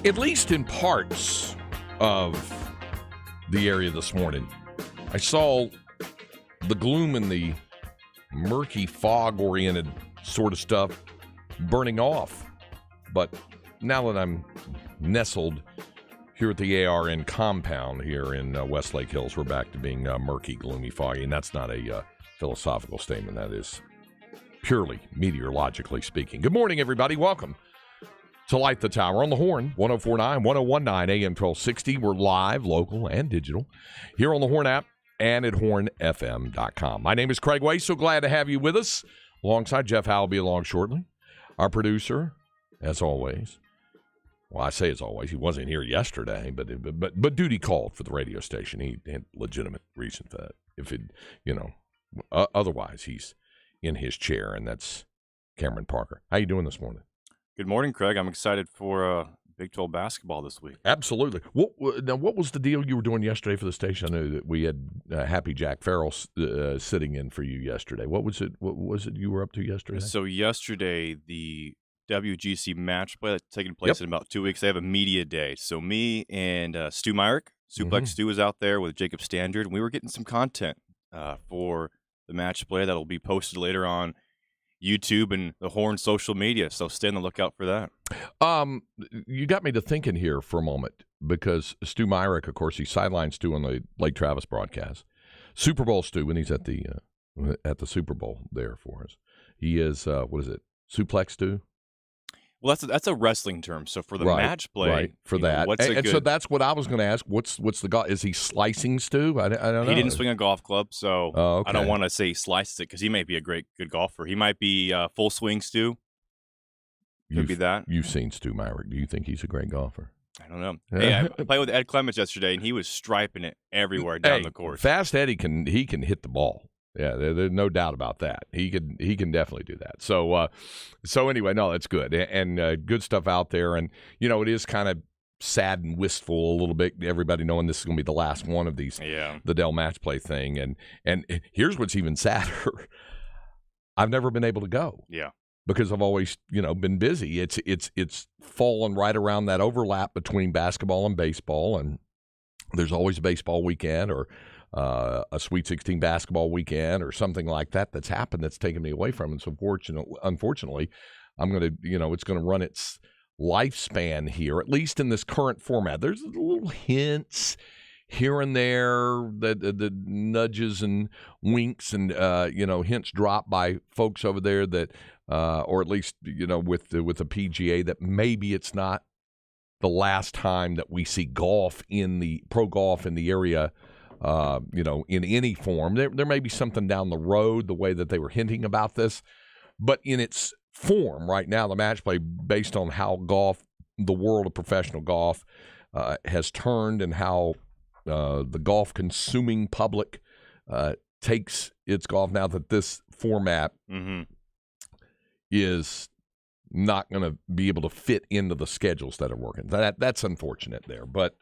at least in parts of the area this morning. I saw the gloom and the murky fog-oriented sort of stuff burning off. But now that I'm nestled here at the ARN compound here in Westlake Hills, we're back to being murky, gloomy, foggy. And that's not a philosophical statement. That is purely meteorologically speaking. Good morning, everybody. Welcome to Light the Tower on the Horn, 1049, 1019, AM 1260. We're live, local, and digital here on the Horn app and at hornfm.com. My name is Craig Way. So glad to have you with us. Alongside Jeff Howe will be along shortly. Our producer, as always. Well, I say as always. He wasn't here yesterday, but duty called for the radio station. He had legitimate reason for that. If it, otherwise he's in his chair, and that's Cameron Parker. How you doing this morning? Good morning, Craig. I'm excited for Big 12 basketball this week. Absolutely. Now, what was the deal you were doing yesterday for the station? I know that we had Happy Jack Farrell sitting in for you yesterday. What was it you were up to yesterday? So yesterday, the WGC match play that's taking place in about 2 weeks. They have a media day. So me and Stu Myrick, Suplex Stu, was out there with Jacob Standard, and we were getting some content for the match play that'll be posted later on YouTube and the Horn social media, so stay on the lookout for that. You got me to thinking here for a moment, because Stu Myrick, of course, he's sideline Stu on the Lake Travis broadcast. Super Bowl Stu, when he's at the Super Bowl there for us. He is, Suplex Stu? Well, that's a wrestling term. So for the match play, right, for that, so that's what I was going to ask. What's the golf? Is he slicing Stu? I don't know. He didn't swing a golf club, so I don't want to say he slices it, because he may be a good golfer. He might be full swing Stu. Could be that. You've seen Stu Myrick. Do you think he's a great golfer? I don't know. Hey, I played with Ed Clements yesterday, and he was striping it everywhere down the course. Fast Eddie can hit the ball. Yeah, there's no doubt about that. He can definitely do that. So anyway, no, that's good, and good stuff out there. And it is kind of sad and wistful a little bit. Everybody knowing this is going to be the last one of these, the Dell match play thing. And here's what's even sadder: I've never been able to go. Yeah. Because I've always, been busy. It's fallen right around that overlap between basketball and baseball, and there's always a baseball weekend or a Sweet 16 basketball weekend or something like that that's happened that's taken me away from it. So unfortunately, I'm going to, it's going to run its lifespan here, at least in this current format. There's little hints here and there, the nudges and winks and, hints dropped by folks over there that, or at least, with the PGA, that maybe it's not the last time that we see golf in the pro golf in the area, in any form. There may be something down the road, the way that they were hinting about this, but in its form right now, the match play, based on how the world of professional golf has turned, and how the golf consuming public takes its golf now, that this format is not going to be able to fit into the schedules that are working. That's unfortunate there, but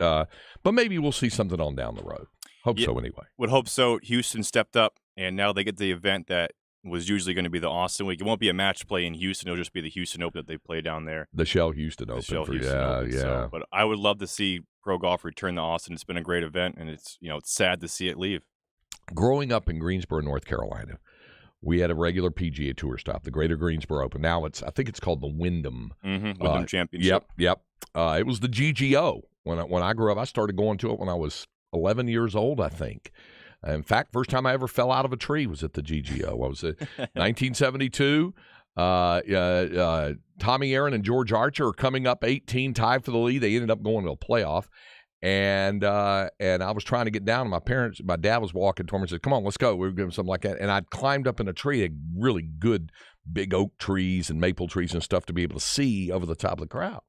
maybe we'll see something on down the road. Hope so anyway. Would hope so. Houston stepped up, and now they get the event that was usually going to be the Austin week. It won't be a match play in Houston. It'll just be the Houston Open that they play down there. The Shell Houston Open. So, but I would love to see pro golf return to Austin. It's been a great event, and it's sad to see it leave. Growing up in Greensboro, North Carolina, we had a regular PGA Tour stop, the Greater Greensboro Open. Now I think it's called the Wyndham. Wyndham Championship. Yep. It was the GGO when I grew up. I started going to it when I was 11 years old, I think. In fact, first time I ever fell out of a tree was at the GGO. I was at 1972. Tommy Aaron and George Archer are coming up 18, tied for the lead. They ended up going to a playoff. And I was trying to get down, and my dad was walking toward me and said, "Come on, let's go." We were doing something like that. And I'd climbed up in a tree, really good big oak trees and maple trees and stuff, to be able to see over the top of the crowd.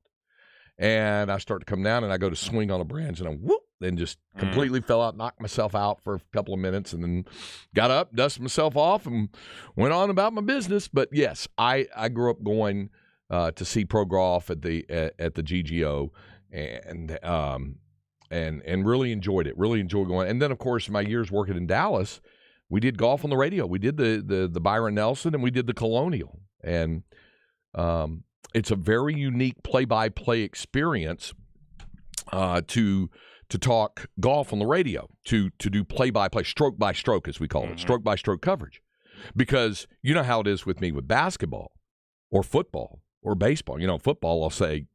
And I start to come down, and I go to swing on a branch, and I whoop, then just completely fell out, knocked myself out for a couple of minutes, and then got up, dusted myself off, and went on about my business. But yes, I grew up going to see pro golf at the GGO, and really enjoyed it. Really enjoyed going. And then, of course, my years working in Dallas, we did golf on the radio. We did the Byron Nelson, and we did the Colonial, and it's a very unique play-by-play experience to talk golf on the radio, to do play-by-play, stroke-by-stroke, as we call it, stroke-by-stroke coverage. Because you know how it is with me with basketball or football or baseball. Football, I'll say,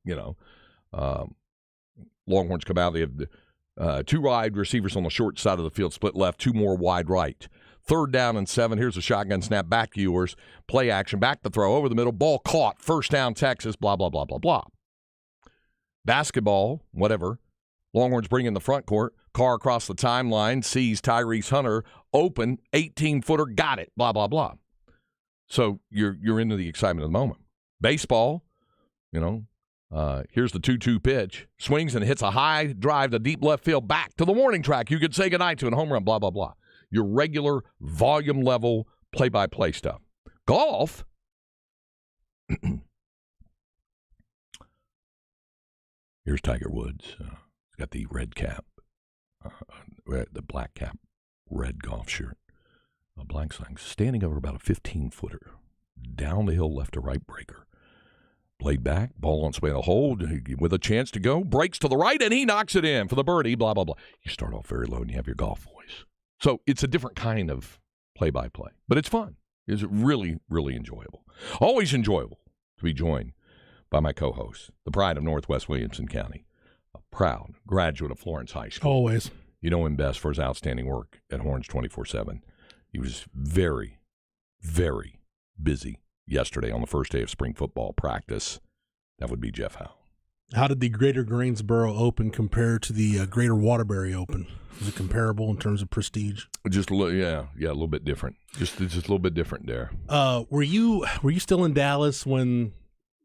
Longhorns come out, they have 2 wide receivers on the short side of the field, split left, 2 more wide right. 3rd down and 7. Here's a shotgun snap, back to yours, play action, back to throw, over the middle, ball caught, 1st down Texas, blah, blah, blah, blah, blah. Basketball, whatever. Longhorns bring in the front court, Carr across the timeline, sees Tyrese Hunter open, 18-footer, got it, blah, blah, blah. So you're into the excitement of the moment. Baseball, here's the 2-2 pitch, swings and hits a high drive to deep left field, back to the warning track. You could say goodnight to a home run, blah, blah, blah. Your regular volume level play-by-play stuff. Golf, here's Tiger Woods. He's got the red cap, the black cap, red golf shirt, a black sling, standing over about a 15-footer, down the hill left to right breaker. Played back, ball on its way to hold, with a chance to go, breaks to the right, and he knocks it in for the birdie, blah, blah, blah. You start off very low and you have your golf voice. So it's a different kind of play-by-play, but it's fun. It's really, really enjoyable. Always enjoyable to be joined by my co-host, the pride of Northwest Williamson County, a proud graduate of Florence High School. Always. You know him best for his outstanding work at Horns 24/7. He was very, very busy yesterday on the first day of spring football practice. That would be Jeff Howe. How did the Greater Greensboro Open compare to the Greater Waterbury Open? Is it comparable in terms of prestige? Just a little, yeah, a little bit different. Just a little bit different there. Were you still in Dallas when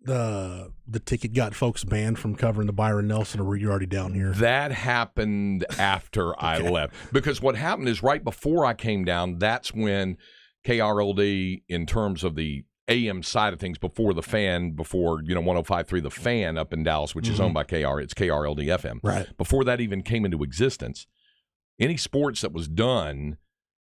the ticket got folks banned from covering the Byron Nelson, or were you already down here? That happened after I left. Because what happened is right before I came down, that's when KRLD, in terms of the AM side of things, before 105.3 The Fan up in Dallas, which is owned by KR, it's KRLD FM. Right. Before that even came into existence, any sports that was done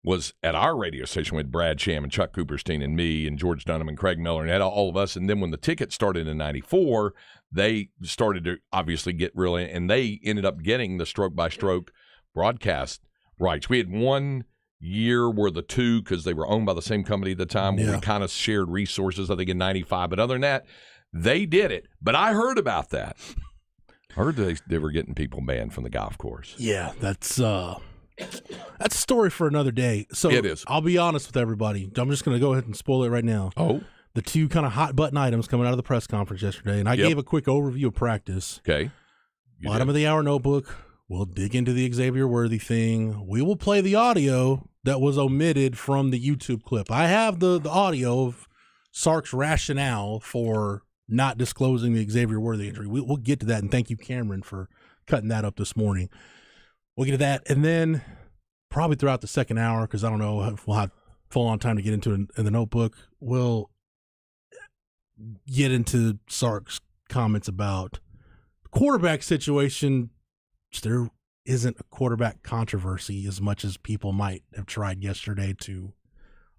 was at our radio station with Brad Sham and Chuck Cooperstein and me and George Dunham and Craig Miller and had all of us. And then when the ticket started in 94, they started to obviously get really, and they ended up getting the stroke-by-stroke broadcast rights. We had 1 year where the two, because they were owned by the same company at the time, where we kind of shared resources, I think, in 95. But other than that, they did it. But I heard about that. I heard they were getting people banned from the golf course. Yeah, that's a story for another day. So it is. I'll be honest with everybody. I'm just going to go ahead and spoil it right now. Oh. The 2 kind of hot button items coming out of the press conference yesterday, and I gave a quick overview of practice. Okay. Bottom of the hour notebook. We'll dig into the Xavier Worthy thing. We will play the audio that was omitted from the YouTube clip. I have the audio of Sark's rationale for not disclosing the Xavier Worthy injury. We'll get to that, and thank you, Cameron, for cutting that up this morning. We'll get to that, and then probably throughout the second hour, because I don't know if we'll have full-on time to get into it in the notebook, we'll get into Sark's comments about the quarterback situation. There isn't a quarterback controversy as much as people might have tried yesterday to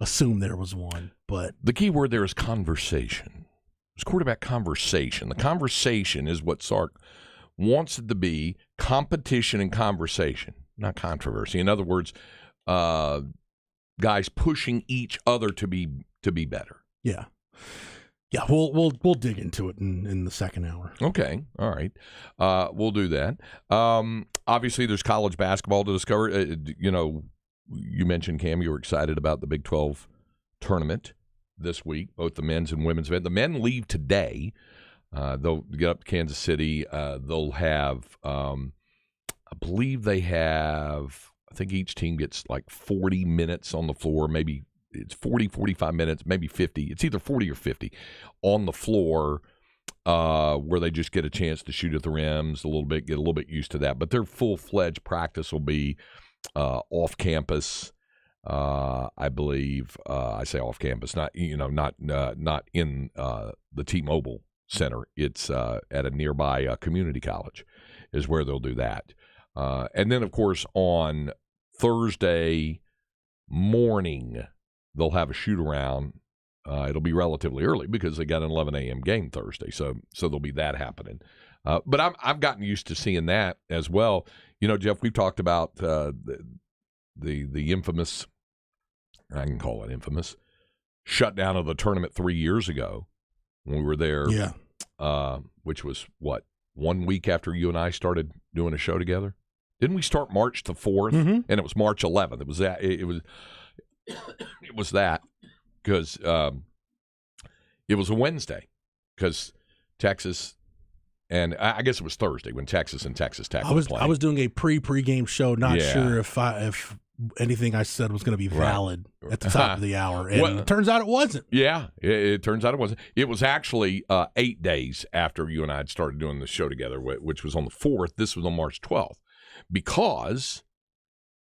assume there was one. But the key word there is conversation. It's quarterback conversation. The conversation is what Sark wants it to be: competition and conversation, not controversy. In other words, guys pushing each other to be better. Yeah. Yeah, we'll dig into it in the second hour. Okay, all right. We'll do that. Obviously, there's college basketball to discover. You mentioned, Cam, you were excited about the Big 12 tournament this week, both the men's and women's event. The men leave today. They'll get up to Kansas City. They'll have, I believe they have, I think each team gets like 40 minutes on the floor, maybe. It's 40, 45 minutes, maybe 50. It's either 40 or 50 on the floor where they just get a chance to shoot at the rims a little bit, get a little bit used to that. But their full-fledged practice will be off campus, I believe. I say off campus, not in the T-Mobile Center. It's at a nearby community college is where they'll do that. And then, of course, on Thursday morning, they'll have a shoot-around. It'll be relatively early because they got an 11 a.m. game Thursday, so there'll be that happening But I've gotten used to seeing that as well. You know, Jeff, we've talked about the infamous, I can call it infamous, shutdown of the tournament 3 years ago when we were there. Yeah. Which was, 1 week after you and I started doing a show together? Didn't we start March the 4th? Mm-hmm. And it was March 11th. It was that. It was that because it was a Wednesday because Texas. And I guess it was Thursday when Texas and Texas Tech was playing. I was doing a pre-game show, not Yeah. sure if anything I said was going to be valid at the top of the hour, and Well, it turns out it wasn't. Yeah, it turns out it wasn't. It was actually 8 days after you and I had started doing the show together, which was on the 4th. This was on March 12th because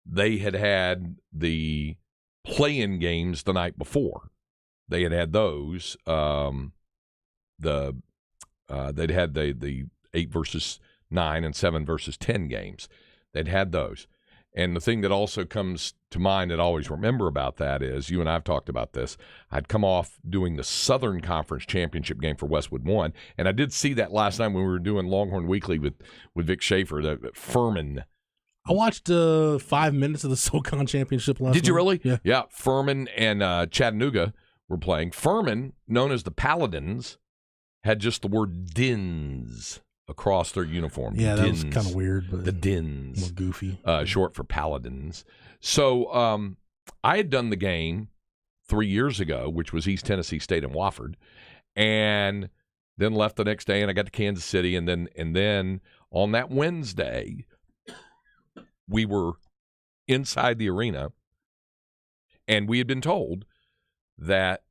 they had the play-in games the night before. They had those. They'd had the 8 versus 9 and 7 versus 10 games. They'd had those. And the thing that also comes to mind that I always remember about that is, you and I have talked about this, I'd come off doing the Southern Conference Championship game for Westwood 1, and I did see that last night when we were doing Longhorn Weekly with Vic Schaefer, that Furman. I watched 5 minutes of the SoCon Championship last night. Did you really? Yeah. Yeah, Furman and Chattanooga were playing. Furman, known as the Paladins, had just the word DINS across their uniform. Yeah, that DINS. was kind of weird, but The DINS. more goofy. Short for Paladins. So I had done the game 3 years ago, which was East Tennessee State and Wofford, and then left the next day, and I got to Kansas City, and then on that Wednesday, we were inside the arena, and we had been told that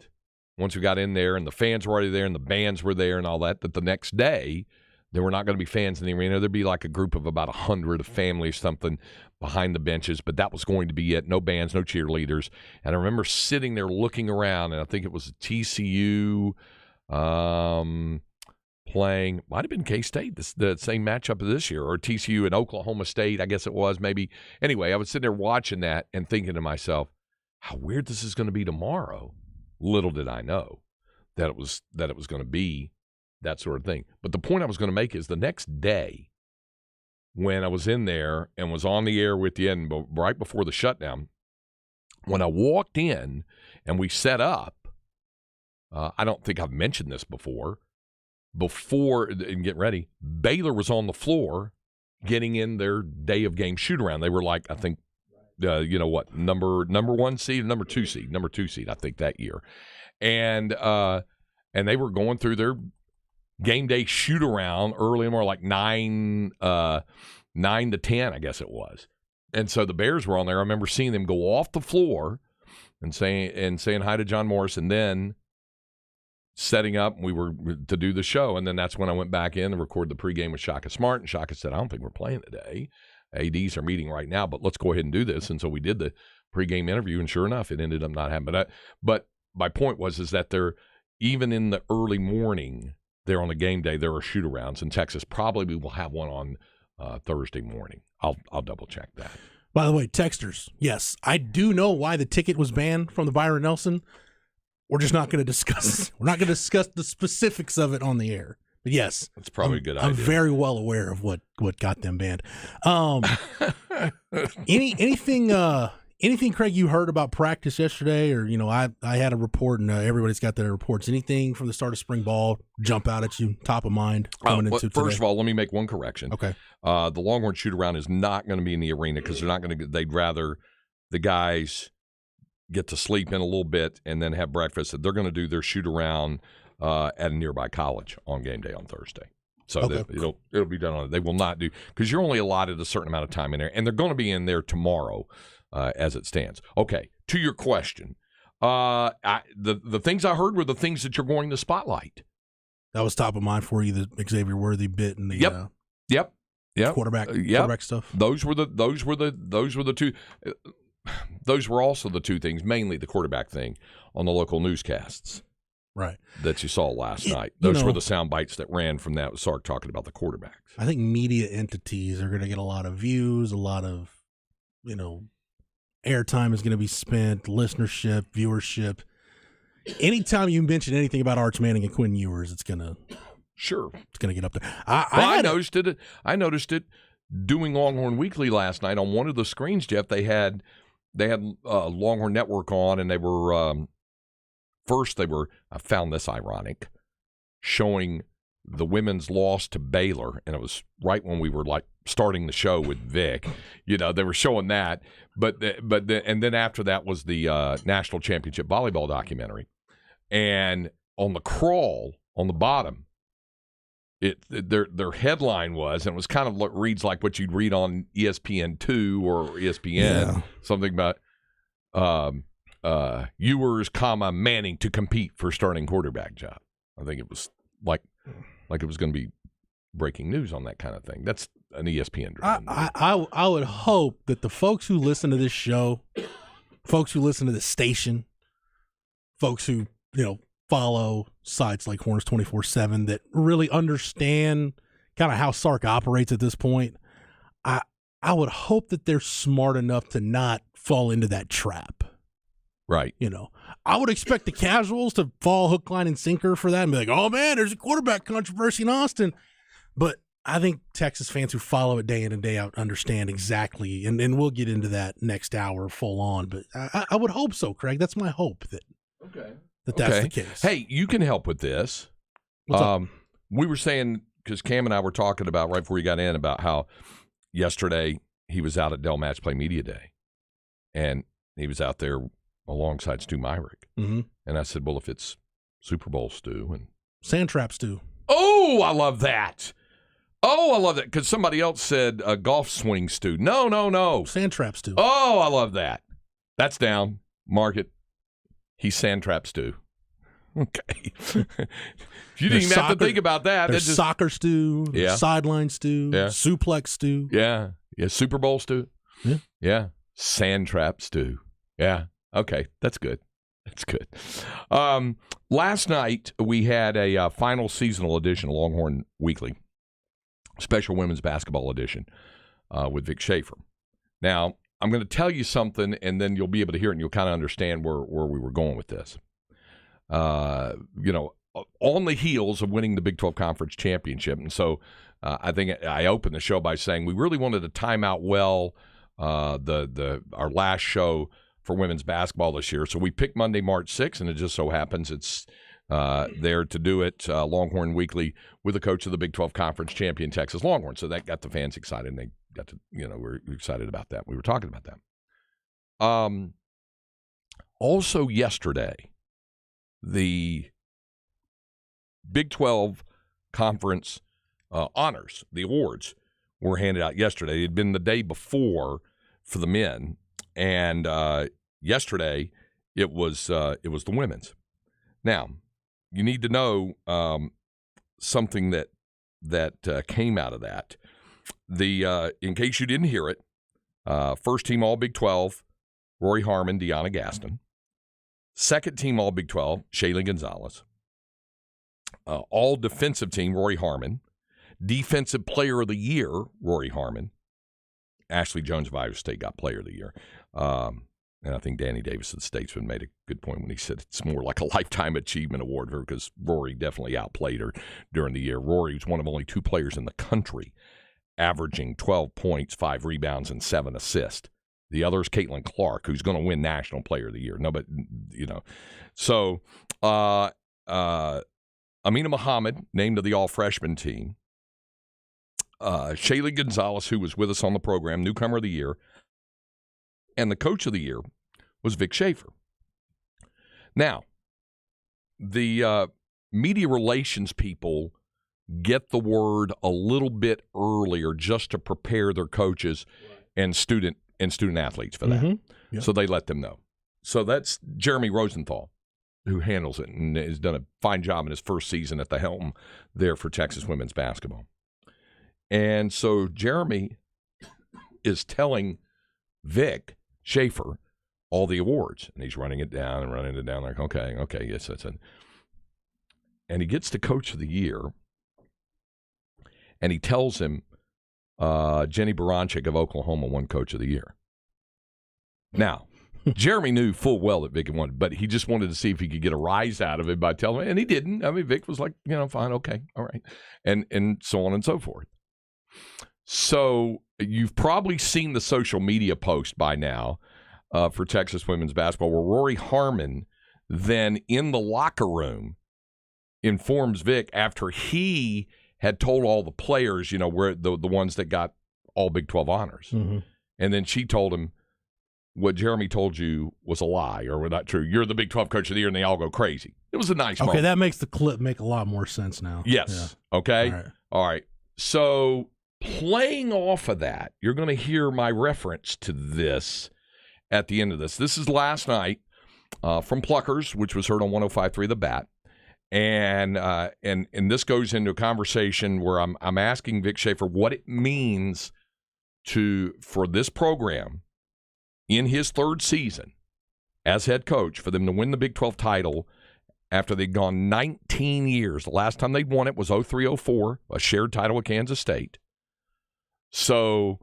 once we got in there and the fans were already there and the bands were there and all that, that the next day there were not going to be fans in the arena. There'd be like a group of about 100, a family or something behind the benches, but that was going to be it. No bands, no cheerleaders. And I remember sitting there looking around, and I think it was TCU playing, might have been K-State, the same matchup of this year, or TCU and Oklahoma State, I guess it was maybe. Anyway, I was sitting there watching that and thinking to myself, how weird this is going to be tomorrow. Little did I know that it was going to be that sort of thing. But the point I was going to make is the next day when I was in there and was on the air with you, and right before the shutdown, when I walked in and we set up, I don't think I've mentioned this before and get ready, Baylor was on the floor getting in their day of game shoot around. They were like, I think, number 1 seed, number 2 seed, I think that year, and they were going through their game day shoot around early, more like 9 to 10, I guess it was, and so the Bears were on there. I remember seeing them go off the floor and saying hi to John Morris, and then setting up. We were to do the show, and then that's when I went back in and recorded the pregame with Shaka Smart, and Shaka said, "I don't think we're playing today. ADs are meeting right now, but let's go ahead and do this." And so we did the pregame interview, and sure enough, it ended up not happening. But my point was that they're, even in the early morning, there on the game day, there are shoot-arounds, and Texas probably will have one on Thursday morning. I'll double-check that. By the way, texters, yes, I do know why the ticket was banned from the Byron Nelson. We're just not going to discuss. We're not going to discuss the specifics of it on the air. But yes, that's probably a good idea. I'm very well aware of what got them banned. Anything, Craig, you heard about practice yesterday, or I had a report, and everybody's got their reports. Anything from the start of spring ball jump out at you, top of mind coming into today? First of all, let me make one correction. Okay, the Longhorn shoot around is not going to be in the arena because they're not going to. They'd rather the guys get to sleep in a little bit and then have breakfast. They're going to do their shoot around at a nearby college on game day on Thursday. So okay. It'll be done on it. They will not do, because you're only allotted a certain amount of time in there, and they're going to be in there tomorrow as it stands. Okay, to your question, the things I heard were the things that you're going to spotlight. That was top of mind for you, the Xavier Worthy bit and the Yep. quarterback stuff. Those were the two. Those were also the two things, mainly the quarterback thing on the local newscasts, right? That you saw last night. Those were the sound bites that ran from that. Sark talking about the quarterbacks. I think media entities are going to get a lot of views, a lot of, airtime is going to be spent, listenership, viewership. Anytime you mention anything about Arch Manning and Quinn Ewers, it's going to Sure. It's going to get up there. I noticed it. I noticed it doing Longhorn Weekly last night. On one of the screens, Jeff, they had Longhorn Network on, and they were first. I found this ironic, showing the women's loss to Baylor, and it was right when we were like starting the show with Vic. They were showing that, and then after that was the national championship volleyball documentary, and on the crawl on the bottom, their headline was, and it was kind of reads like what you'd read on ESPN2 or ESPN, something about Ewers, Manning to compete for starting quarterback job. I think it was like it was going to be breaking news on that kind of thing. That's an ESPN driven. I would hope that the folks who listen to this show, folks who listen to the station, folks who follow sites like Horns 24/7 that really understand kind of how Sark operates at this point, I would hope that they're smart enough to not fall into that trap. Right. I would expect the casuals to fall hook, line, and sinker for that and be like, oh, man, there's a quarterback controversy in Austin. But I think Texas fans who follow it day in and day out understand exactly, and we'll get into that next hour full on. But I would hope so, Craig. That's my hope that's the case. Hey, you can help with this. What's up? We were saying, because Cam and I were talking about right before we got in about how yesterday he was out at Dell Match Play Media Day, and he was out there alongside Stu Myrick. Mm-hmm. And I said, well, if it's Super Bowl Stu and Sandtrap Stu. Oh, I love that. Because somebody else said golf swing Stu. No. Sandtrap Stu. Oh, I love that. That's down. Mark it. He's Sandtrap Stu. Okay. You didn't even have to think about that. There's soccer Stu. Yeah. Sideline Stu. Yeah. Suplex Stu. Yeah. Super Bowl Stu. Yeah. Sandtrap Stu. Yeah. Okay. That's good. Last night we had a final seasonal edition of Longhorn Weekly, special women's basketball edition with Vic Schaefer. Now, I'm going to tell you something, and then you'll be able to hear it, and you'll kind of understand where we were going with this. On the heels of winning the Big 12 Conference Championship, and so I think I opened the show by saying we really wanted to time out well our last show for women's basketball this year. So we picked Monday, March 6th, and it just so happens it's there to do it, Longhorn Weekly, with the coach of the Big 12 Conference champion Texas Longhorns. So that got the fans excited, and they got to, we're excited about that. We were talking about that. Also yesterday, the Big 12 Conference honors, the awards, were handed out yesterday. It had been the day before for the men, and yesterday it was the women's. Now, you need to know something that came out of that. In case you didn't hear it, first team All Big 12, Rory Harmon, Deanna Gaston. Second team All Big 12, Shaylee Gonzalez. All defensive team, Rory Harmon. Defensive Player of the Year, Rory Harmon. Ashley Jones of Iowa State got Player of the Year. And I think Danny Davis of the Statesman made a good point when he said it's more like a lifetime achievement award for her, because Rory definitely outplayed her during the year. Rory was one of only two players in the country averaging 12 points, 5 rebounds, and 7 assists. The other is Caitlin Clark, who's going to win National Player of the Year. No, but, So, Amina Muhammad named to the All-Freshman team. Shaylee Gonzalez, who was with us on the program, Newcomer of the Year. And the Coach of the Year was Vic Schaefer. Now, the media relations people get the word a little bit earlier just to prepare their coaches and student athletes for that. Mm-hmm. Yep. So they let them know. So that's Jeremy Rosenthal, who handles it and has done a fine job in his first season at the helm there for Texas women's basketball. And so Jeremy is telling Vic Schaefer all the awards, and he's running it down like, okay, yes, that's it. And he gets to Coach of the Year, and he tells him Jenny Baranczyk of Oklahoma won Coach of the Year. Now, Jeremy knew full well that Vic had won, but he just wanted to see if he could get a rise out of it by telling him, and he didn't. I mean, Vic was like, fine, okay, all right, and so on and so forth. So you've probably seen the social media post by now for Texas women's basketball, where Rory Harmon then in the locker room informs Vic after he had told all the players, where the ones that got all Big 12 honors. Mm-hmm. And then she told him, what Jeremy told you was a lie or was not true. You're the Big 12 Coach of the Year, and they all go crazy. It was a nice moment. Okay, that makes the clip make a lot more sense now. Yes. Yeah. Okay? All right. So playing off of that, you're going to hear my reference to this at the end of this. This is last night from Pluckers, which was heard on 105.3 The Bat. And this goes into a conversation where I'm asking Vic Schaefer what it means for this program in his third season as head coach for them to win the Big 12 title after they'd gone 19 years. The last time they won it was 03-04, a shared title with Kansas State. So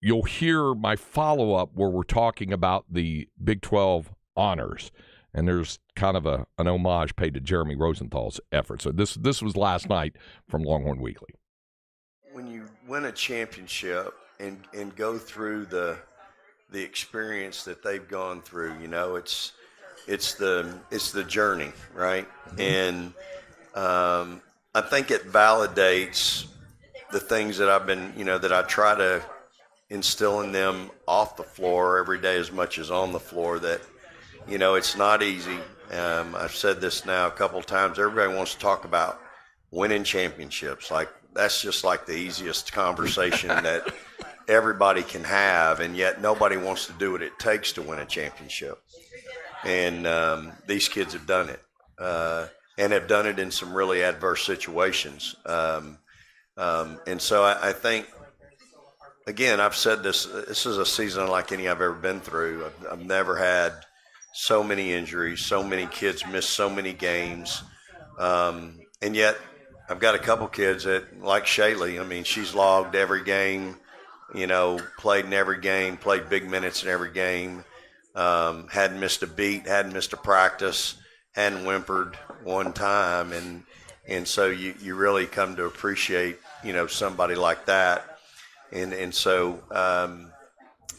you'll hear my follow-up where we're talking about the Big 12 honors. And there's kind of an homage paid to Jeremy Rosenthal's effort. So this was last night from Longhorn Weekly. When you win a championship and go through the experience that they've gone through, it's the journey, right? Mm-hmm. And I think it validates the things that I've been, that I try to instill in them off the floor every day as much as on the floor, that it's not easy. I've said this now a couple of times. Everybody wants to talk about winning championships. Like, that's just like the easiest conversation that everybody can have, and yet nobody wants to do what it takes to win a championship. And these kids have done it, and have done it in some really adverse situations. And so I think, again, I've said this is a season unlike any I've ever been through. I've never had so many injuries, so many kids miss so many games. And yet I've got a couple kids that, like Shaylee, I mean, she's logged every game, played in every game, played big minutes in every game, hadn't missed a beat, hadn't missed a practice, hadn't whimpered one time. And so you really come to appreciate, somebody like that. And so,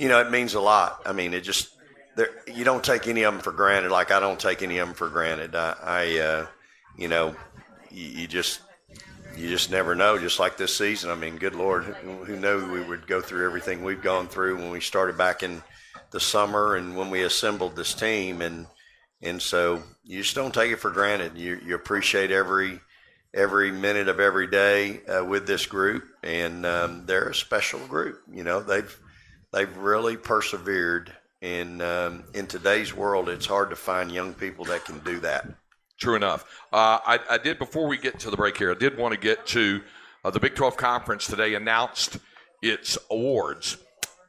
it means a lot. I mean, you don't take any of them for granted. Like, I don't take any of them for granted. You just never know. Just like this season, I mean, good Lord, who knew we would go through everything we've gone through when we started back in the summer and when we assembled this team. And so you just don't take it for granted. You appreciate every minute of every day with this group, and they're a special group. They've really persevered. In today's world, it's hard to find young people that can do that. True enough. I did, before we get to the break here, I did want to get to the Big 12 Conference today announced its awards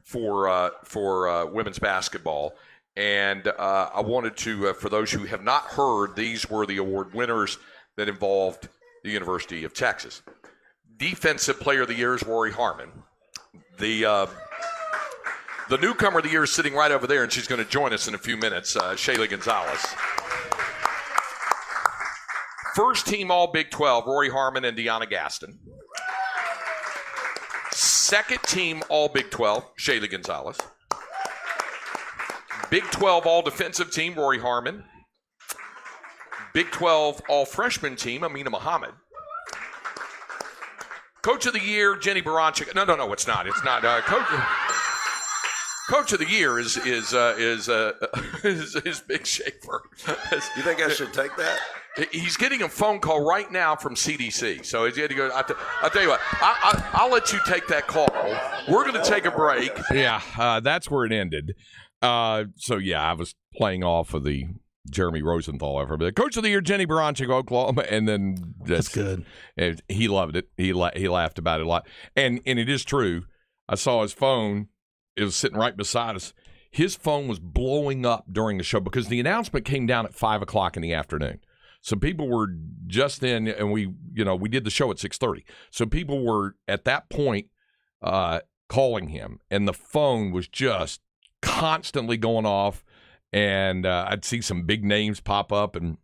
for women's basketball. And I wanted to, for those who have not heard, these were the award winners that involved the University of Texas. Defensive Player of the Year is Rory Harmon. The newcomer of the year is sitting right over there, and she's going to join us in a few minutes, Shaylee Gonzalez. First team All Big 12, Rory Harmon and Deanna Gaston. Second team All Big 12, Shaylee Gonzalez. Big 12 All Defensive Team, Rory Harmon. Big 12 All Freshman Team, Amina Muhammad. Coach of the Year, Jenny Baranchik. No, it's not. It's not. Coach of the Year is Big Schaefer. You think I should take that? He's getting a phone call right now from CDC, so he's going to go. I'll tell you what. I'll let you take that call. We're going to take a break. Yeah, that's where it ended. I was playing off of the Jeremy Rosenthal effort. But Coach of the Year, Jenny Baranchik, Oklahoma, and then that's good. And he loved it. He laughed about it a lot, and it is true. I saw his phone. It was sitting right beside us. His phone was blowing up during the show because the announcement came down at 5:00 in the afternoon. So people were just in, and we did the show at 6:30. So people were at that point calling him, and the phone was just constantly going off, and I'd see some big names pop up in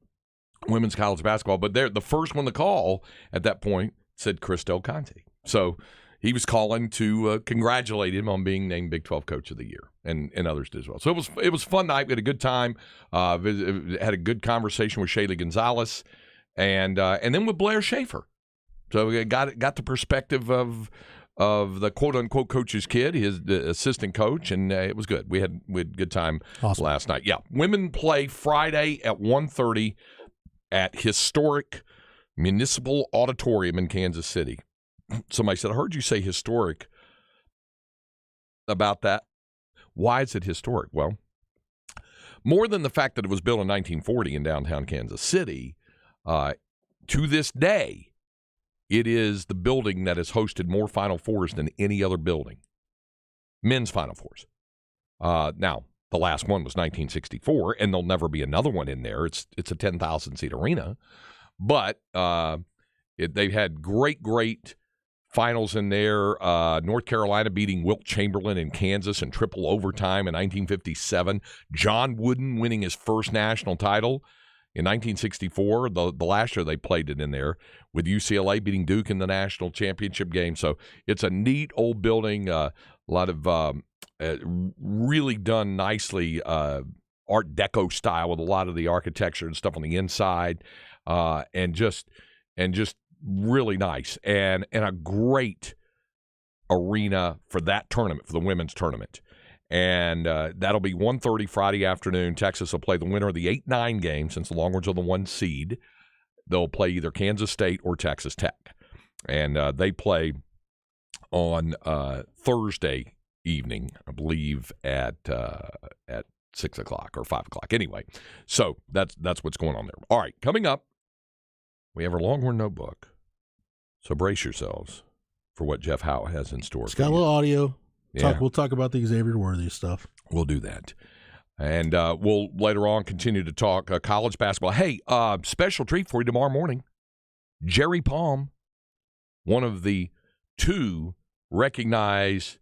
women's college basketball, but the first one to call at that point said Chris Del Conte. So he was calling to congratulate him on being named Big 12 Coach of the Year, and others did as well. So it was a fun night. We had a good time. Had a good conversation with Shaylee Gonzalez, and then with Blair Schaefer. So we got the perspective of the quote-unquote coach's kid, his assistant coach, and it was good. We had a good time last night. Yeah, women play Friday at 1:30 at historic Municipal Auditorium in Kansas City. Somebody said, I heard you say historic about that. Why is it historic? Well, more than the fact that it was built in 1940 in downtown Kansas City, to this day, it is the building that has hosted more Final Fours than any other building. Men's Final Fours. Now, the last one was 1964, and there'll never be another one in there. It's a 10,000-seat arena. But they've had great finals in there. North Carolina beating Wilt Chamberlain in Kansas in triple overtime in 1957. John Wooden winning his first national title in 1964. The last year they played it in there, with UCLA beating Duke in the national championship game. So it's a neat old building, a lot of really done nicely, Art Deco style with a lot of the architecture and stuff on the inside, and just really nice, and a great arena for that tournament, for the women's tournament. And that'll be 1:30 Friday afternoon. Texas will play the winner of the 8-9 game, since the Longhorns are the 1 seed. They'll play either Kansas State or Texas Tech. And they play on Thursday evening, I believe, at 6 o'clock or 5 o'clock. Anyway, so that's what's going on there. All right, coming up, we have our Longhorn Notebook. So brace yourselves for what Jeff Howe has in store. It's got a little audio. Yeah. We'll talk about the Xavier Worthy stuff. We'll do that. And we'll later on continue to talk college basketball. Hey, special treat for you tomorrow morning. Jerry Palm, one of the 2 recognized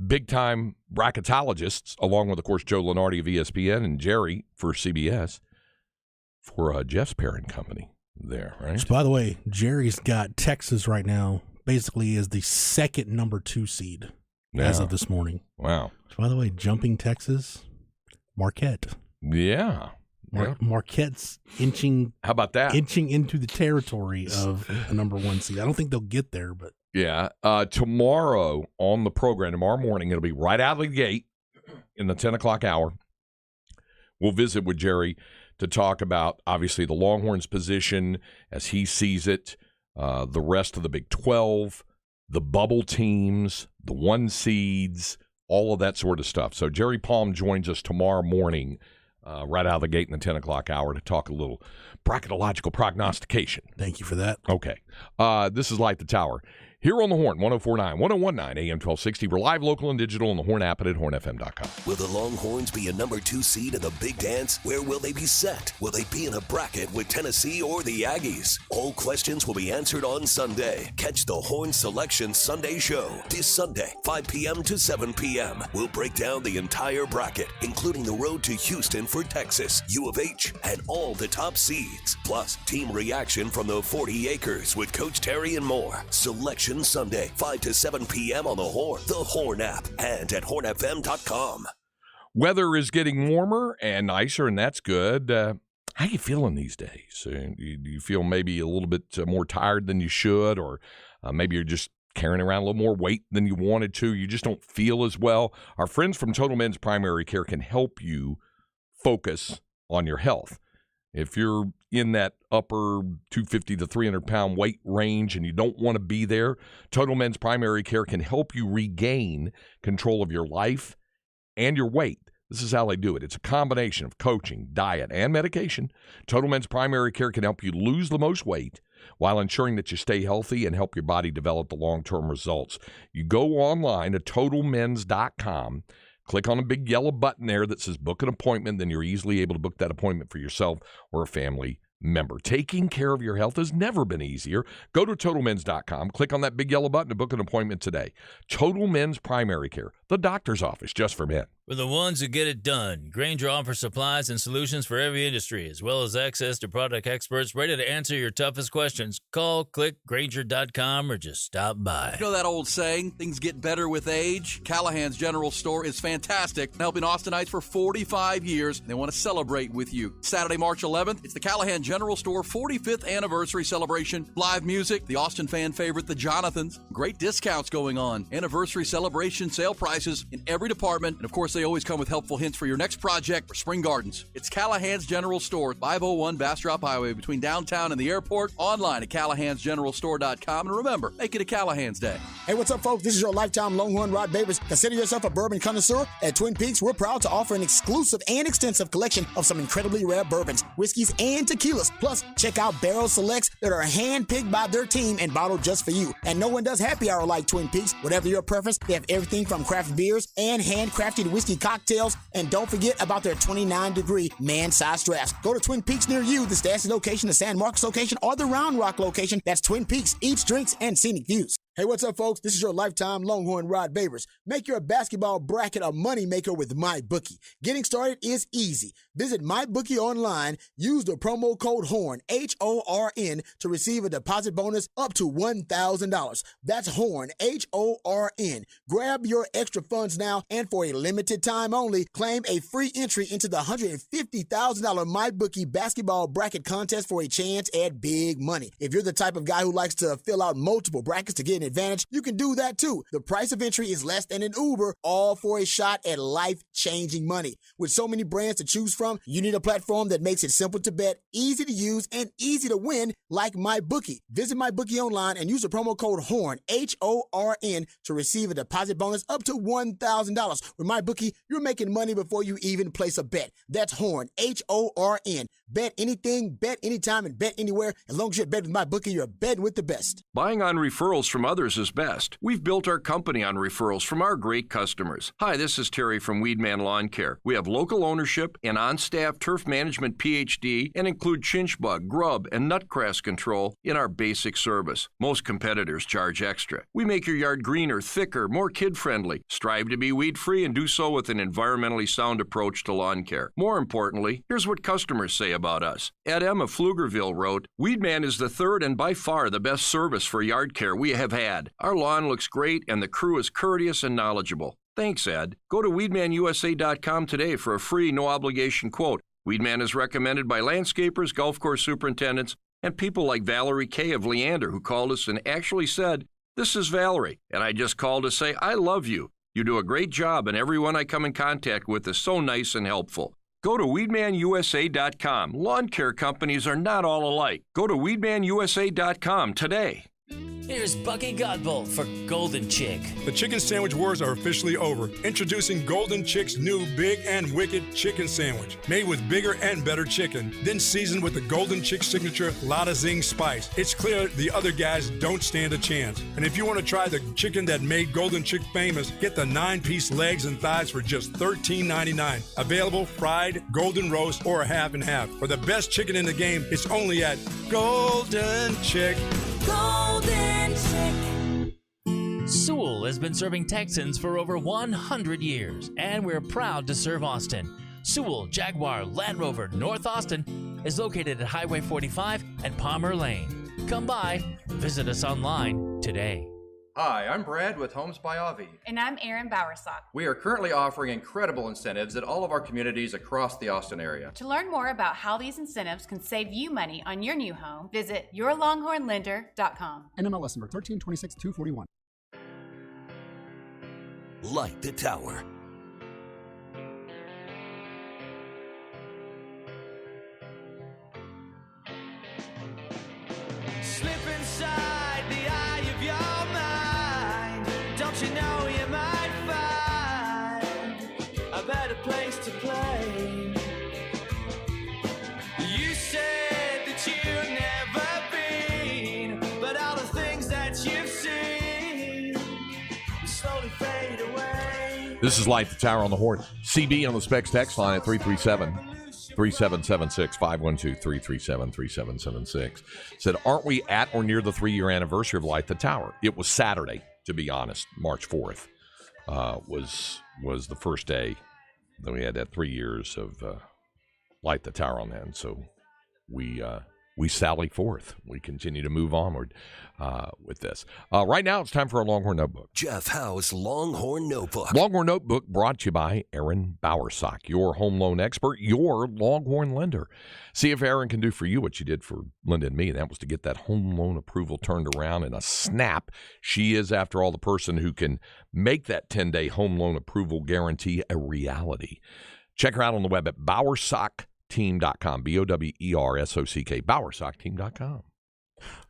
big-time bracketologists, along with, of course, Joe Lenardi of ESPN and Jerry for CBS, for Jeff's parent company there, right? So, by the way, Jerry's got Texas right now basically as the second number 2 seed as of this morning. Wow. So, by the way, jumping Texas, Marquette. Yeah. Marquette's inching. How about that? Inching into the territory of a number 1 seed. I don't think they'll get there, but. Yeah. Tomorrow on the program, tomorrow morning, it'll be right out of the gate in the 10 o'clock hour. We'll visit with Jerry to talk about, obviously, the Longhorns' position as he sees it, the rest of the Big 12, the bubble teams, the 1 seeds, all of that sort of stuff. So Jerry Palm joins us tomorrow morning right out of the gate in the 10 o'clock hour to talk a little bracketological prognostication. Thank you for that. Okay. This is Light the Tower. Here on the Horn, 104.9, 101.9, AM 1260. We're live, local, and digital on the Horn app and at hornfm.com. Will the Longhorns be a number 2 seed in the Big Dance? Where will they be set? Will they be in a bracket with Tennessee or the Aggies? All questions will be answered on Sunday. Catch the Horn Selection Sunday Show this Sunday, 5 p.m. to 7 p.m. We'll break down the entire bracket, including the road to Houston for Texas, U of H, and all the top seeds. Plus, team reaction from the 40 acres with Coach Terry and more. Selection Sunday, 5 to 7 p.m. on the Horn app, and at hornfm.com. Weather is getting warmer and nicer, and that's good. How you feeling these days? Do you feel maybe a little bit more tired than you should, or maybe you're just carrying around a little more weight than you wanted to? You just don't feel as well? Our friends from Total Men's Primary Care can help you focus on your health. If you're in that upper 250 to 300-pound weight range and you don't want to be there, Total Men's Primary Care can help you regain control of your life and your weight. This is how they do it. It's a combination of coaching, diet, and medication. Total Men's Primary Care can help you lose the most weight while ensuring that you stay healthy and help your body develop the long-term results. You go online to TotalMens.com. Click on a big yellow button there that says book an appointment. Then you're easily able to book that appointment for yourself or a family member. Taking care of your health has never been easier. Go to TotalMens.com, click on that big yellow button to book an appointment today. Total Men's Primary Care, the doctor's office just for men. For the ones who get it done, Grainger offers supplies and solutions for every industry, as well as access to product experts ready to answer your toughest questions. Call, click, Grainger.com, or just stop by. You know that old saying, things get better with age? Callahan's General Store is fantastic, helping Austinites for 45 years. They want to celebrate with you. Saturday, March 11th, it's the Callahan General Store 45th anniversary celebration. Live music, the Austin fan favorite, the Jonathans. Great discounts going on. Anniversary celebration, sale prices in every department. And of course, they always come with helpful hints for your next project or spring gardens. It's Callahan's General Store, 501 Bastrop Highway between downtown and the airport. Online at callahansgeneralstore.com. And remember, make it a Callahan's Day. Hey, what's up, folks? This is your lifetime Longhorn Rod Babers. Consider yourself a bourbon connoisseur. At Twin Peaks, we're proud to offer an exclusive and extensive collection of some incredibly rare bourbons, whiskeys, and tequilas. Plus, check out barrel selects that are handpicked by their team and bottled just for you. And no one does happy hour like Twin Peaks. Whatever your preference, they have everything from craft beers and handcrafted whiskey cocktails. And don't forget about their 29-degree man-sized drafts. Go to Twin Peaks near you, the Stassi location, the San Marcos location, or the Round Rock location. That's Twin Peaks, eats, drinks, and scenic views. Hey, what's up, folks? This is your lifetime Longhorn Rod Babers. Make your basketball bracket a moneymaker with MyBookie. Getting started is easy. Visit MyBookie online, use the promo code HORN, H-O-R-N, to receive a deposit bonus up to $1,000. That's HORN, H-O-R-N. Grab your extra funds now, and for a limited time only, claim a free entry into the $150,000 MyBookie basketball bracket contest for a chance at big money. If you're the type of guy who likes to fill out multiple brackets to get an advantage, you can do that too. The price of entry is less than an Uber, all for a shot at life-changing money. With so many brands to choose from, you need a platform that makes it simple to bet, easy to use, and easy to win like MyBookie. Visit MyBookie online and use the promo code HORN, H-O-R-N, to receive a deposit bonus up to $1,000. With MyBookie, you're making money before you even place a bet. That's HORN, H-O-R-N. Bet anything, bet anytime, and bet anywhere. As long as you're betting with MyBookie, you're betting with the best. Buying on referrals from others is best. We've built our company on referrals from our great customers. Hi, this is Terry from Weedman Lawn Care. We have local ownership and on-staff turf management PhD and include chinch bug, grub, and nutgrass control in our basic service. Most competitors charge extra. We make your yard greener, thicker, more kid-friendly. Strive to be weed-free and do so with an environmentally sound approach to lawn care. More importantly, here's what customers say about us. Ed M. of Pflugerville wrote, Weedman is the third and by far the best service for yard care we have had. Our lawn looks great and the crew is courteous and knowledgeable. Thanks, Ed. Go to WeedmanUSA.com today for a free, no-obligation quote. Weedman is recommended by landscapers, golf course superintendents, and people like Valerie Kay of Leander, who called us and actually said, This is Valerie, and I just called to say I love you. You do a great job, and everyone I come in contact with is so nice and helpful. Go to WeedmanUSA.com. Lawn care companies are not all alike. Go to WeedmanUSA.com today. Here's Bucky Godbolt for Golden Chick. The chicken sandwich wars are officially over. Introducing Golden Chick's new Big and Wicked Chicken Sandwich. Made with bigger and better chicken, then seasoned with the Golden Chick signature Lotta Zing spice. It's clear the other guys don't stand a chance. And if you want to try the chicken that made Golden Chick famous, get the 9-piece legs and thighs for just $13.99. Available fried, golden roast, or half and half. For the best chicken in the game, it's only at Golden Chick. Golden Chick. Sewell has been serving Texans for over 100 years, and we're proud to serve Austin. Sewell Jaguar Land Rover North Austin is located at Highway 45 and Palmer Lane. Come by, visit us online today. Hi, I'm Brad with Homes by Avi. And I'm Erin Bowersock. We are currently offering incredible incentives at all of our communities across the Austin area. To learn more about how these incentives can save you money on your new home, visit yourlonghornlender.com. NMLS number 1326241. Light the Tower. Slip inside the eye of your mind. Don't you know you might find a better place to play? You said that you've never been, but all the things that you've seen slowly fade away. This is Light the Tower on the Horn. CB on the Specs text line at 337 3776 512-337-3776. Said, aren't we at or near the 3-year anniversary of Light the Tower? It was Saturday, to be honest. March 4th was the first day that we had that 3 years of Light the Tower on that. And so we sally forth. We continue to move onward with this. Right now, it's time for our Longhorn Notebook. Jeff Howe's Longhorn Notebook. Longhorn Notebook brought to you by Aaron Bowersock, your home loan expert, your Longhorn lender. See if Aaron can do for you what she did for Linda and me. That was to get that home loan approval turned around in a snap. She is, after all, the person who can make that 10-day home loan approval guarantee a reality. Check her out on the web at bowersockteam.com, BOWERSOCK, bowersockteam.com.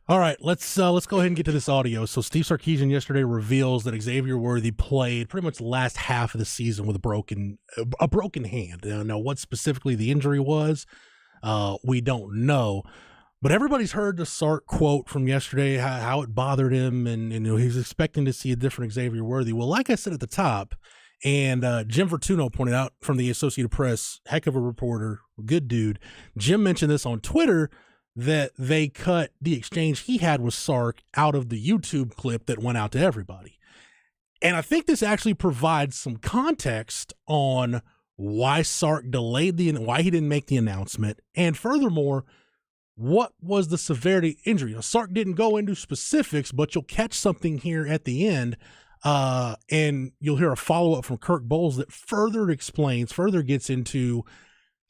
All right, let's go ahead and get to this audio. So Steve Sarkisian yesterday reveals that Xavier Worthy played pretty much the last half of the season with a broken hand. Now, what specifically the injury was, we don't know. But everybody's heard the Sark quote from yesterday, how it bothered him, and he was expecting to see a different Xavier Worthy. Well, like I said at the top, and Jim Fortuno pointed out from the Associated Press, heck of a reporter, good dude. Jim mentioned this on Twitter, that they cut the exchange he had with Sark out of the YouTube clip that went out to everybody. And I think this actually provides some context on why Sark delayed why he didn't make the announcement. And furthermore, what was the severity of injury? Now, Sark didn't go into specifics, but you'll catch something here at the end. And you'll hear a follow-up from Kirk Bowles that further gets into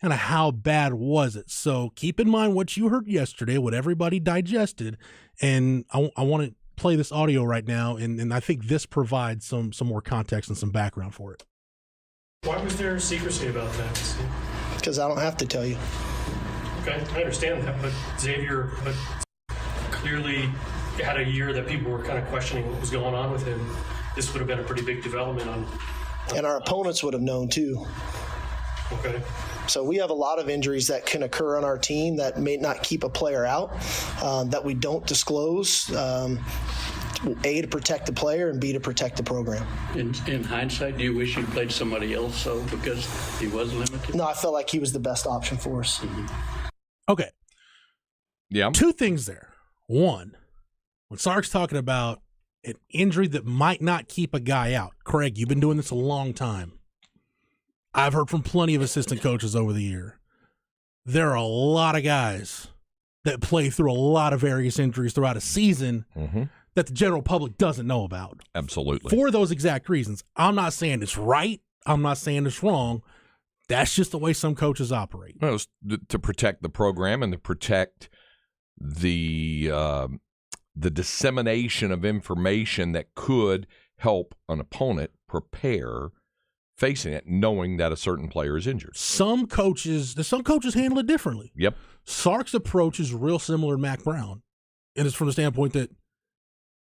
kind of how bad was it. So keep in mind what you heard yesterday, what everybody digested, and I want to play this audio right now, and I think this provides some more context and some background for it. Why was there secrecy about that? Because I don't have to tell you. Okay, I understand that, but Xavier clearly had a year that people were kind of questioning what was going on with him. This would have been a pretty big development on and our opponents would have known too. Okay. So we have a lot of injuries that can occur on our team that may not keep a player out, that we don't disclose, A, to protect the player, and B, to protect the program. In hindsight, do you wish you'd played somebody else so because he was limited? No, I felt like he was the best option for us. Mm-hmm. Okay. Yeah. Two things there. One, when Sark's talking about an injury that might not keep a guy out. Craig, you've been doing this a long time. I've heard from plenty of assistant coaches over the year. There are a lot of guys that play through a lot of various injuries throughout a season that the general public doesn't know about. Absolutely. For those exact reasons. I'm not saying it's right. I'm not saying it's wrong. That's just the way some coaches operate. Well, it's to protect the program and to protect the dissemination of information that could help an opponent prepare facing it, knowing that a certain player is injured. Some coaches handle it differently. Yep. Sark's approach is real similar to Mac Brown. And it's from the standpoint that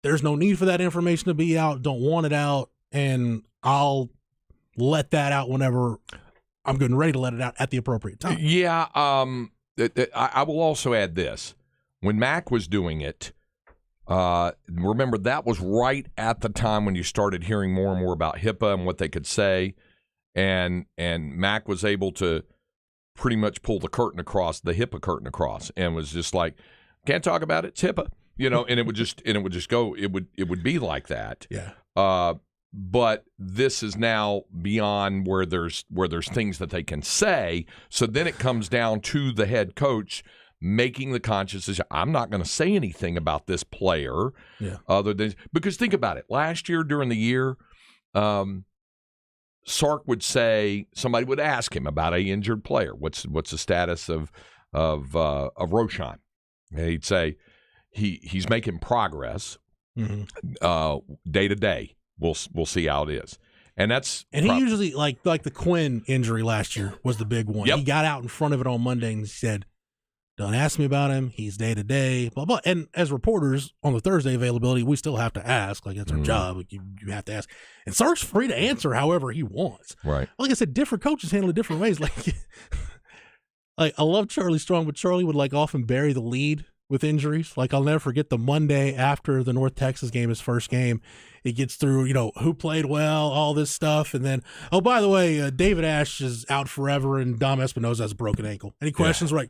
there's no need for that information to be out, don't want it out, and I'll let that out whenever I'm good and ready to let it out at the appropriate time. Yeah. I will also add this. When Mac was doing it, remember that was right at the time when you started hearing more and more about HIPAA and what they could say, and Mac was able to pretty much pull the HIPAA curtain across, and was just like, can't talk about it, it's HIPAA, and it would just go, it would be like that. Yeah. But this is now beyond where there's things that they can say. So then it comes down to the head coach making the conscious decision. I'm not going to say anything about this player, other than because think about it. Last year during the year, Sark would say, somebody would ask him about an injured player. What's the status of Roschon? And he'd say he's making progress day to day. We'll see how it is. And he usually like the Quinn injury last year was the big one. Yep. He got out in front of it on Monday and said, don't ask me about him. He's day to day, blah, blah. And as reporters on the Thursday availability, we still have to ask. Like, that's our job. Like, you have to ask. And Sark's free to answer however he wants. Right. Like I said, different coaches handle it different ways. Like I love Charlie Strong, but Charlie would often bury the lead with injuries. Like, I'll never forget the Monday after the North Texas game, his first game. It gets through, who played well, all this stuff. And then, oh, by the way, David Ash is out forever and Dom Espinosa has a broken ankle. Any questions? Why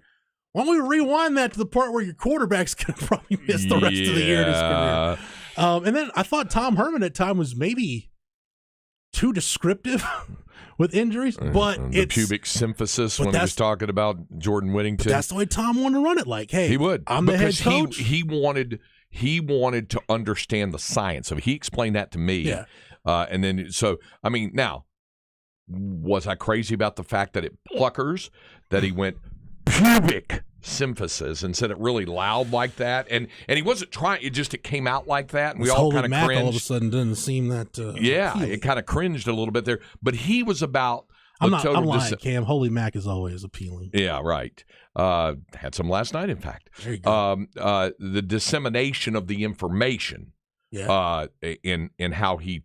don't we rewind that to the part where your quarterback's going to probably miss the rest of the year in his career? And then I thought Tom Herman at time was maybe too descriptive with injuries, but the pubic symphysis when he was talking about Jordan Whittington. But that's the way Tom wanted to run it. Like, hey, he would. I'm the head coach. He wanted to understand the science of it. He explained that to me. Yeah. And then, now, was I crazy about the fact that Pluckers, that he went pubic symphysis and said it really loud like that? And he wasn't trying. It came out like that. And we all kind of cringed. All of a sudden didn't seem that appealing. It kind of cringed a little bit there. But he was about I'm lying, Cam. Holy Mac is always appealing. Yeah, right. Had some last night, in fact. There you go. The dissemination of the information in how he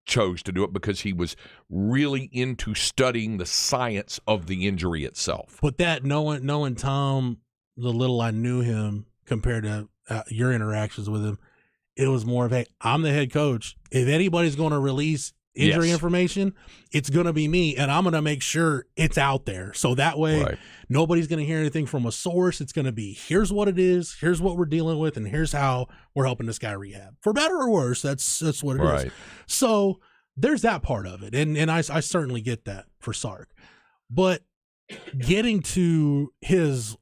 chose to do it, because he was really into studying the science of the injury itself. But that, knowing Tom, the little I knew him compared to your interactions with him, it was more of, hey, I'm the head coach. If anybody's going to release injury information, it's going to be me, and I'm going to make sure it's out there. So that way, nobody's going to hear anything from a source. It's going to be, here's what it is, here's what we're dealing with, and here's how we're helping this guy rehab. For better or worse, that's what it is. So there's that part of it, and I certainly get that for Sark. But getting to his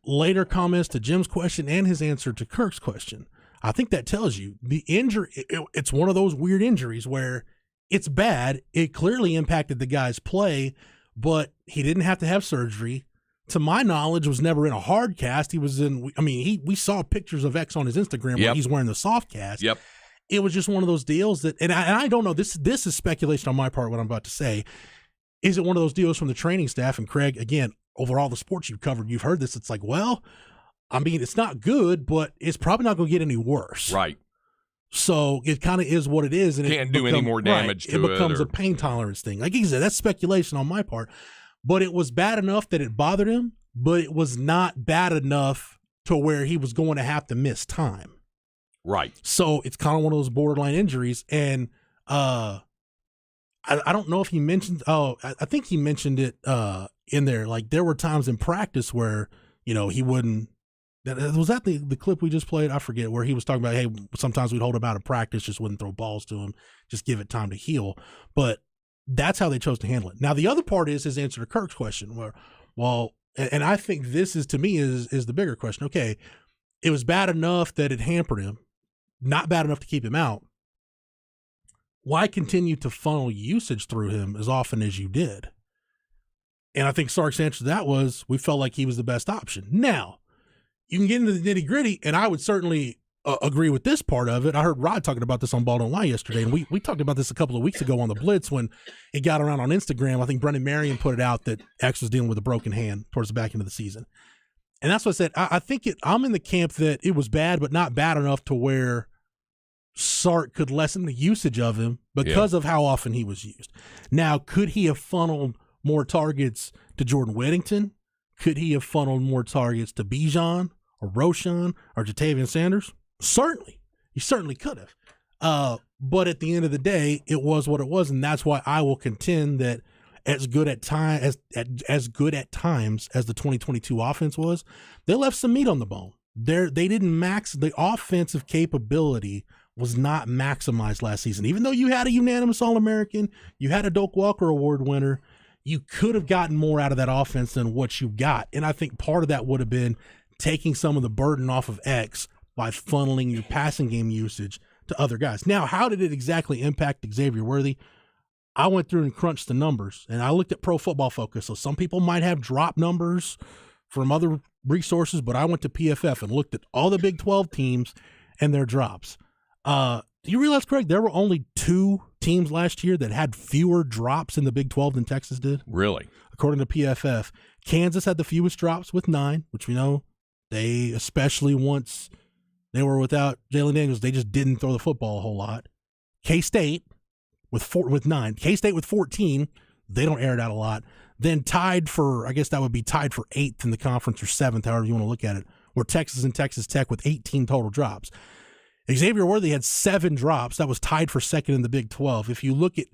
later comments to Jim's question and his answer to Kirk's question, I think that tells you the injury, it's one of those weird injuries where it's bad. It clearly impacted the guy's play, but he didn't have to have surgery. To my knowledge, was never in a hard cast. He was in, we saw pictures of X on his Instagram where he's wearing the soft cast. Yep. It was just one of those deals that, and I don't know, this is speculation on my part, what I'm about to say. Is it one of those deals from the training staff? And Craig, again, over all the sports you've covered, you've heard this. It's like, well, it's not good, but it's probably not going to get any worse. Right. So it kind of is what it is. And can't do any more damage to it. It becomes a pain tolerance thing. Like he said, that's speculation on my part. But it was bad enough that it bothered him, but it was not bad enough to where he was going to have to miss time. Right. So it's kind of one of those borderline injuries. And I don't know if he mentioned, I think he mentioned it in there. Like there were times in practice where, he wouldn't. Was that the clip we just played? I forget, where he was talking about, hey, sometimes we'd hold him out of practice, just wouldn't throw balls to him, just give it time to heal. But that's how they chose to handle it. Now, the other part is his answer to Kirk's question, where, and I think this is, to me, is the bigger question. Okay, it was bad enough that it hampered him, not bad enough to keep him out. Why continue to funnel usage through him as often as you did? And I think Sark's answer to that was, we felt like he was the best option. Now, you can get into the nitty gritty, and I would certainly agree with this part of it. I heard Rod talking about this on Ball Don't Lie yesterday, and we talked about this a couple of weeks ago on the Blitz when it got around on Instagram. I think Brendan Marion put it out that X was dealing with a broken hand towards the back end of the season. And that's what I said. I think I'm in the camp that it was bad, but not bad enough to where Sark could lessen the usage of him because of how often he was used. Now, could he have funneled more targets to Jordan Whittington? Could he have funneled more targets to Bijan or Roshan or Jatavian Sanders? Certainly. He certainly could have. But at the end of the day, it was what it was, and that's why I will contend that as good at times as the 2022 offense was, they left some meat on the bone. They didn't max the offensive capability was not maximized last season. Even though you had a unanimous All-American, you had a Doak Walker Award winner, you could have gotten more out of that offense than what you got. And I think part of that would have been taking some of the burden off of X by funneling your passing game usage to other guys. Now, how did it exactly impact Xavier Worthy? I went through and crunched the numbers, and I looked at Pro Football Focus. So some people might have drop numbers from other resources, but I went to PFF and looked at all the Big 12 teams and their drops. Do you realize, Craig, there were only 2 teams last year that had fewer drops in the Big 12 than Texas did? Really? According to PFF. Kansas had the fewest drops with 9, which we know they, especially once they were without Jalen Daniels, they just didn't throw the football a whole lot. K-State with 9. K-State with 14. They don't air it out a lot. Then tied for 8th in the conference, or 7th, however you want to look at it, or Texas and Texas Tech with 18 total drops. Xavier Worthy had 7 drops. That was tied for second in the Big 12. If you look at,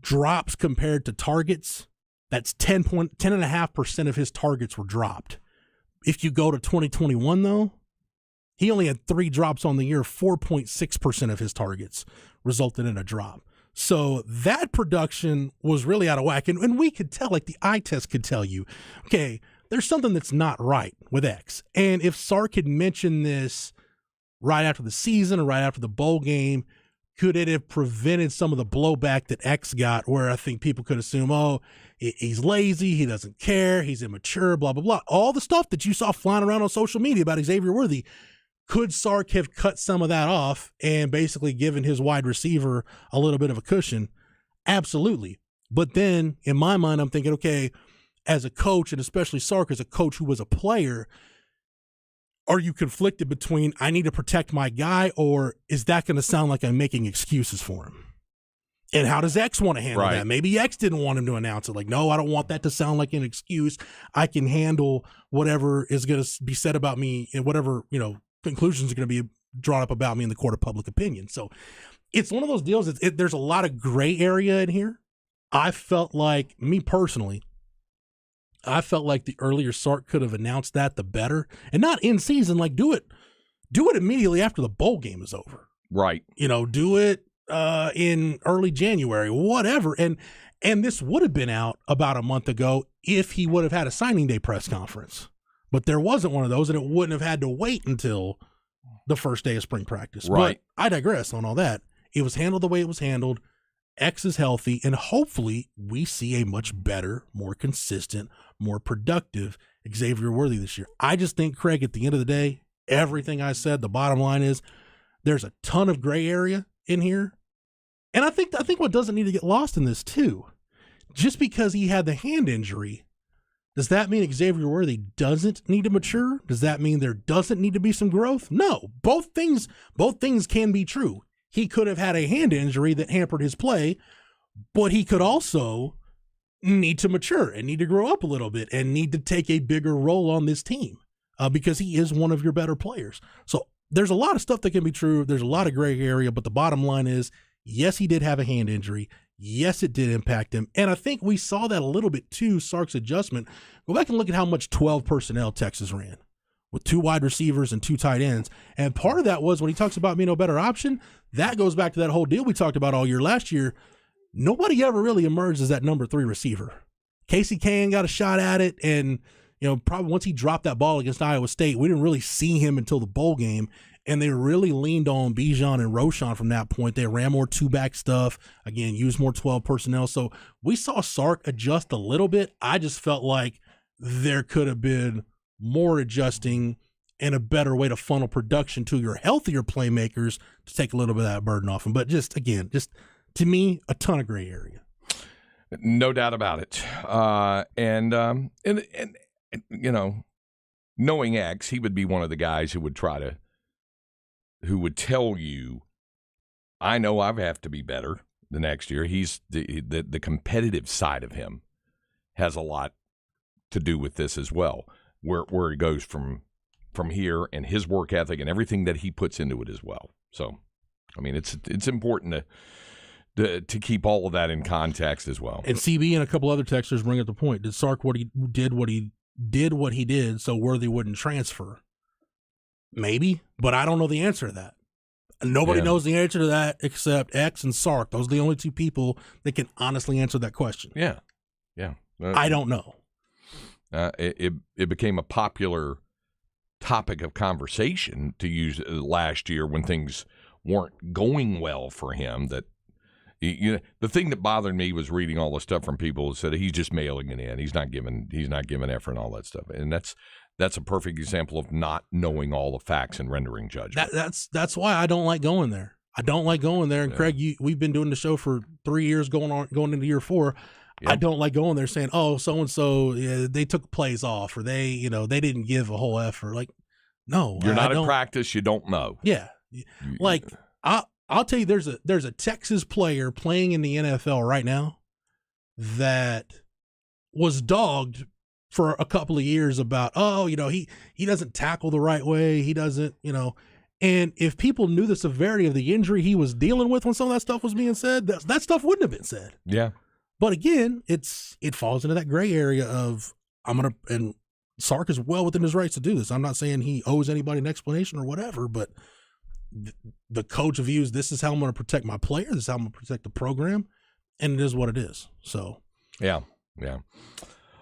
drops compared to targets, that's 10.5% of his targets were dropped. If you go to 2021, though, he only had 3 drops on the year. 4.6% of his targets resulted in a drop. So that production was really out of whack. And we could tell, like the eye test could tell you, okay, there's something that's not right with X. And if Sark had mentioned this right after the season or right after the bowl game, could it have prevented some of the blowback that X got, where I think people could assume, oh, he's lazy, he doesn't care, he's immature, blah, blah, blah. All the stuff that you saw flying around on social media about Xavier Worthy, could Sark have cut some of that off and basically given his wide receiver a little bit of a cushion? Absolutely. But then in my mind, I'm thinking, okay, as a coach, and especially Sark as a coach who was a player, are you conflicted between I need to protect my guy, or is that going to sound like I'm making excuses for him? And how does X want to handle that? Maybe X didn't want him to announce it. Like, no, I don't want that to sound like an excuse. I can handle whatever is going to be said about me and whatever, conclusions are going to be drawn up about me in the court of public opinion. So it's one of those deals. There's a lot of gray area in here. I felt like, me personally, the earlier Sark could have announced that, the better. And not in season, like do it immediately after the bowl game is over. Right. Do it in early January, whatever. And this would have been out about a month ago if he would have had a signing day press conference. But there wasn't one of those, and it wouldn't have had to wait until the first day of spring practice. Right. But I digress on all that. It was handled the way it was handled. X is healthy, and hopefully we see a much better, more consistent, more productive Xavier Worthy this year. I just think, Craig, at the end of the day, everything I said, the bottom line is there's a ton of gray area in here. And I think what doesn't need to get lost in this too, just because he had the hand injury, does that mean Xavier Worthy doesn't need to mature? Does that mean there doesn't need to be some growth? No, both things can be true. He could have had a hand injury that hampered his play, but he could also need to mature and need to grow up a little bit and need to take a bigger role on this team because he is one of your better players. So there's a lot of stuff that can be true. There's a lot of gray area, but the bottom line is, yes, he did have a hand injury. Yes, it did impact him. And I think we saw that a little bit too, Sark's adjustment. Go back and look at how much 12 personnel Texas ran with 2 wide receivers and 2 tight ends. And part of that was when he talks about being a better option, that goes back to that whole deal we talked about all year last year. Nobody ever really emerged as that number 3 receiver. Casey Kane got a shot at it, and probably once he dropped that ball against Iowa State, we didn't really see him until the bowl game, and they really leaned on Bijan and Roschon from that point. They ran more 2-back stuff, again, used more 12 personnel. So we saw Sark adjust a little bit. I just felt like there could have been more adjusting and a better way to funnel production to your healthier playmakers to take a little bit of that burden off them. But just to me, a ton of gray area. No doubt about it. And knowing X, he would be one of the guys who would tell you, I know I have to be better the next year. He's the competitive side of him has a lot to do with this as well, where he goes from here and his work ethic and everything that he puts into it as well. So, I mean, it's important to keep all of that in context as well. And CB and a couple other texters bring up the point. Did Sark what he did so Worthy wouldn't transfer? Maybe, but I don't know the answer to that. Nobody knows the answer to that except X and Sark. Those are the only 2 people that can honestly answer that question. Yeah. I don't know. It became a popular topic of conversation to use last year when things weren't going well for him. That the thing that bothered me was reading all the stuff from people who said he's just mailing it in. He's not giving effort and all that stuff. And that's a perfect example of not knowing all the facts and rendering judgment. That's why I don't like going there. I don't like going there. And yeah. Craig, we've been doing the show for 3 years, going into year 4. Yep. I don't like going there saying, "Oh, so and so, they took plays off, or they didn't give a whole effort." Like, no, you're not at practice. You don't know. Yeah, like I'll tell you, there's a Texas player playing in the NFL right now that was dogged for a couple of years about, he doesn't tackle the right way. He doesn't, and if people knew the severity of the injury he was dealing with when some of that stuff was being said, that stuff wouldn't have been said. Yeah. But again, it falls into that gray area of and Sark is well within his rights to do this. I'm not saying he owes anybody an explanation or whatever, but the coach views this is how I'm going to protect my players. This is how I'm going to protect the program, and it is what it is. So, yeah.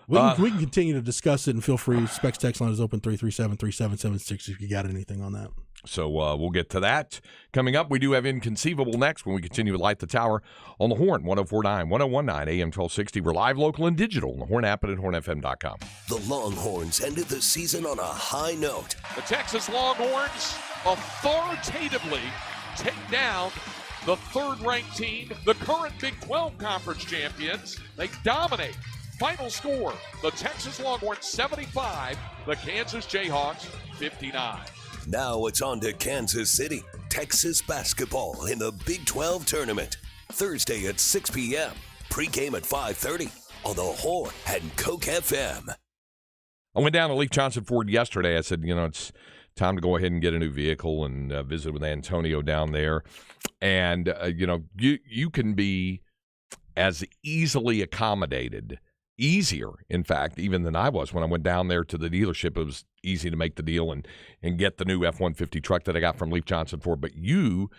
We can continue to discuss it, and feel free. Specs text line is open 337-3776 if you got anything on that. So we'll get to that coming up. We do have Inconceivable next when we continue with Light the Tower on the Horn, 104.9, 101.9, AM 1260. We're live, local, and digital on the Horn app and at hornfm.com. The Longhorns ended the season on a high note. The Texas Longhorns authoritatively take down the third-ranked team, the current Big 12 Conference champions. They dominate. Final score, the Texas Longhorns 75, the Kansas Jayhawks 59. Now it's on to Kansas City, Texas basketball in the Big 12 tournament. Thursday at 6 p.m., pregame at 5:30 on the Horn and Coke FM. I went down to Leif Johnson Ford yesterday. I said, it's time to go ahead and get a new vehicle and visit with Antonio down there. And, you can be as easily accommodated, easier, in fact, even than I was when I went down there to the dealership. It was easy to make the deal and get the new F-150 truck that I got from Leif Johnson Ford. But you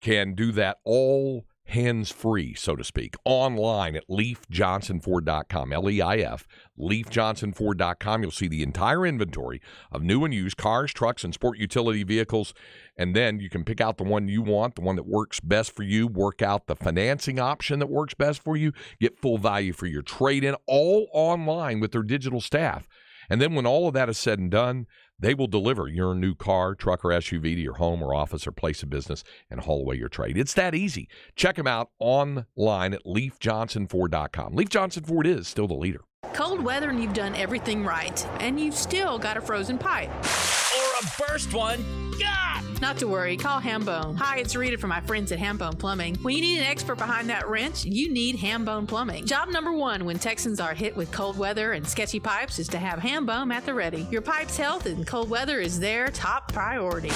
can do that all hands-free, so to speak, online at leifjohnsonford.com, L-E-I-F, leifjohnsonford.com. You'll see the entire inventory of new and used cars, trucks, and sport utility vehicles, and then you can pick out the one you want, the one that works best for you, work out the financing option that works best for you, get full value for your trade-in, all online with their digital staff. And then when all of that is said and done, they will deliver your new car, truck, or SUV to your home or office or place of business and haul away your trade. It's that easy. Check them out online at leifjohnsonford.com. Leif Johnson Ford is still the leader. Cold weather and you've done everything right, and you've still got a frozen pipe. Or a burst one. God! Not to worry, call Hambone. Hi, it's Rita from my friends at Hambone Plumbing. When you need an expert behind that wrench, you need Hambone Plumbing. Job number one when Texans are hit with cold weather and sketchy pipes is to have Hambone at the ready. Your pipe's health in cold weather is their top priority.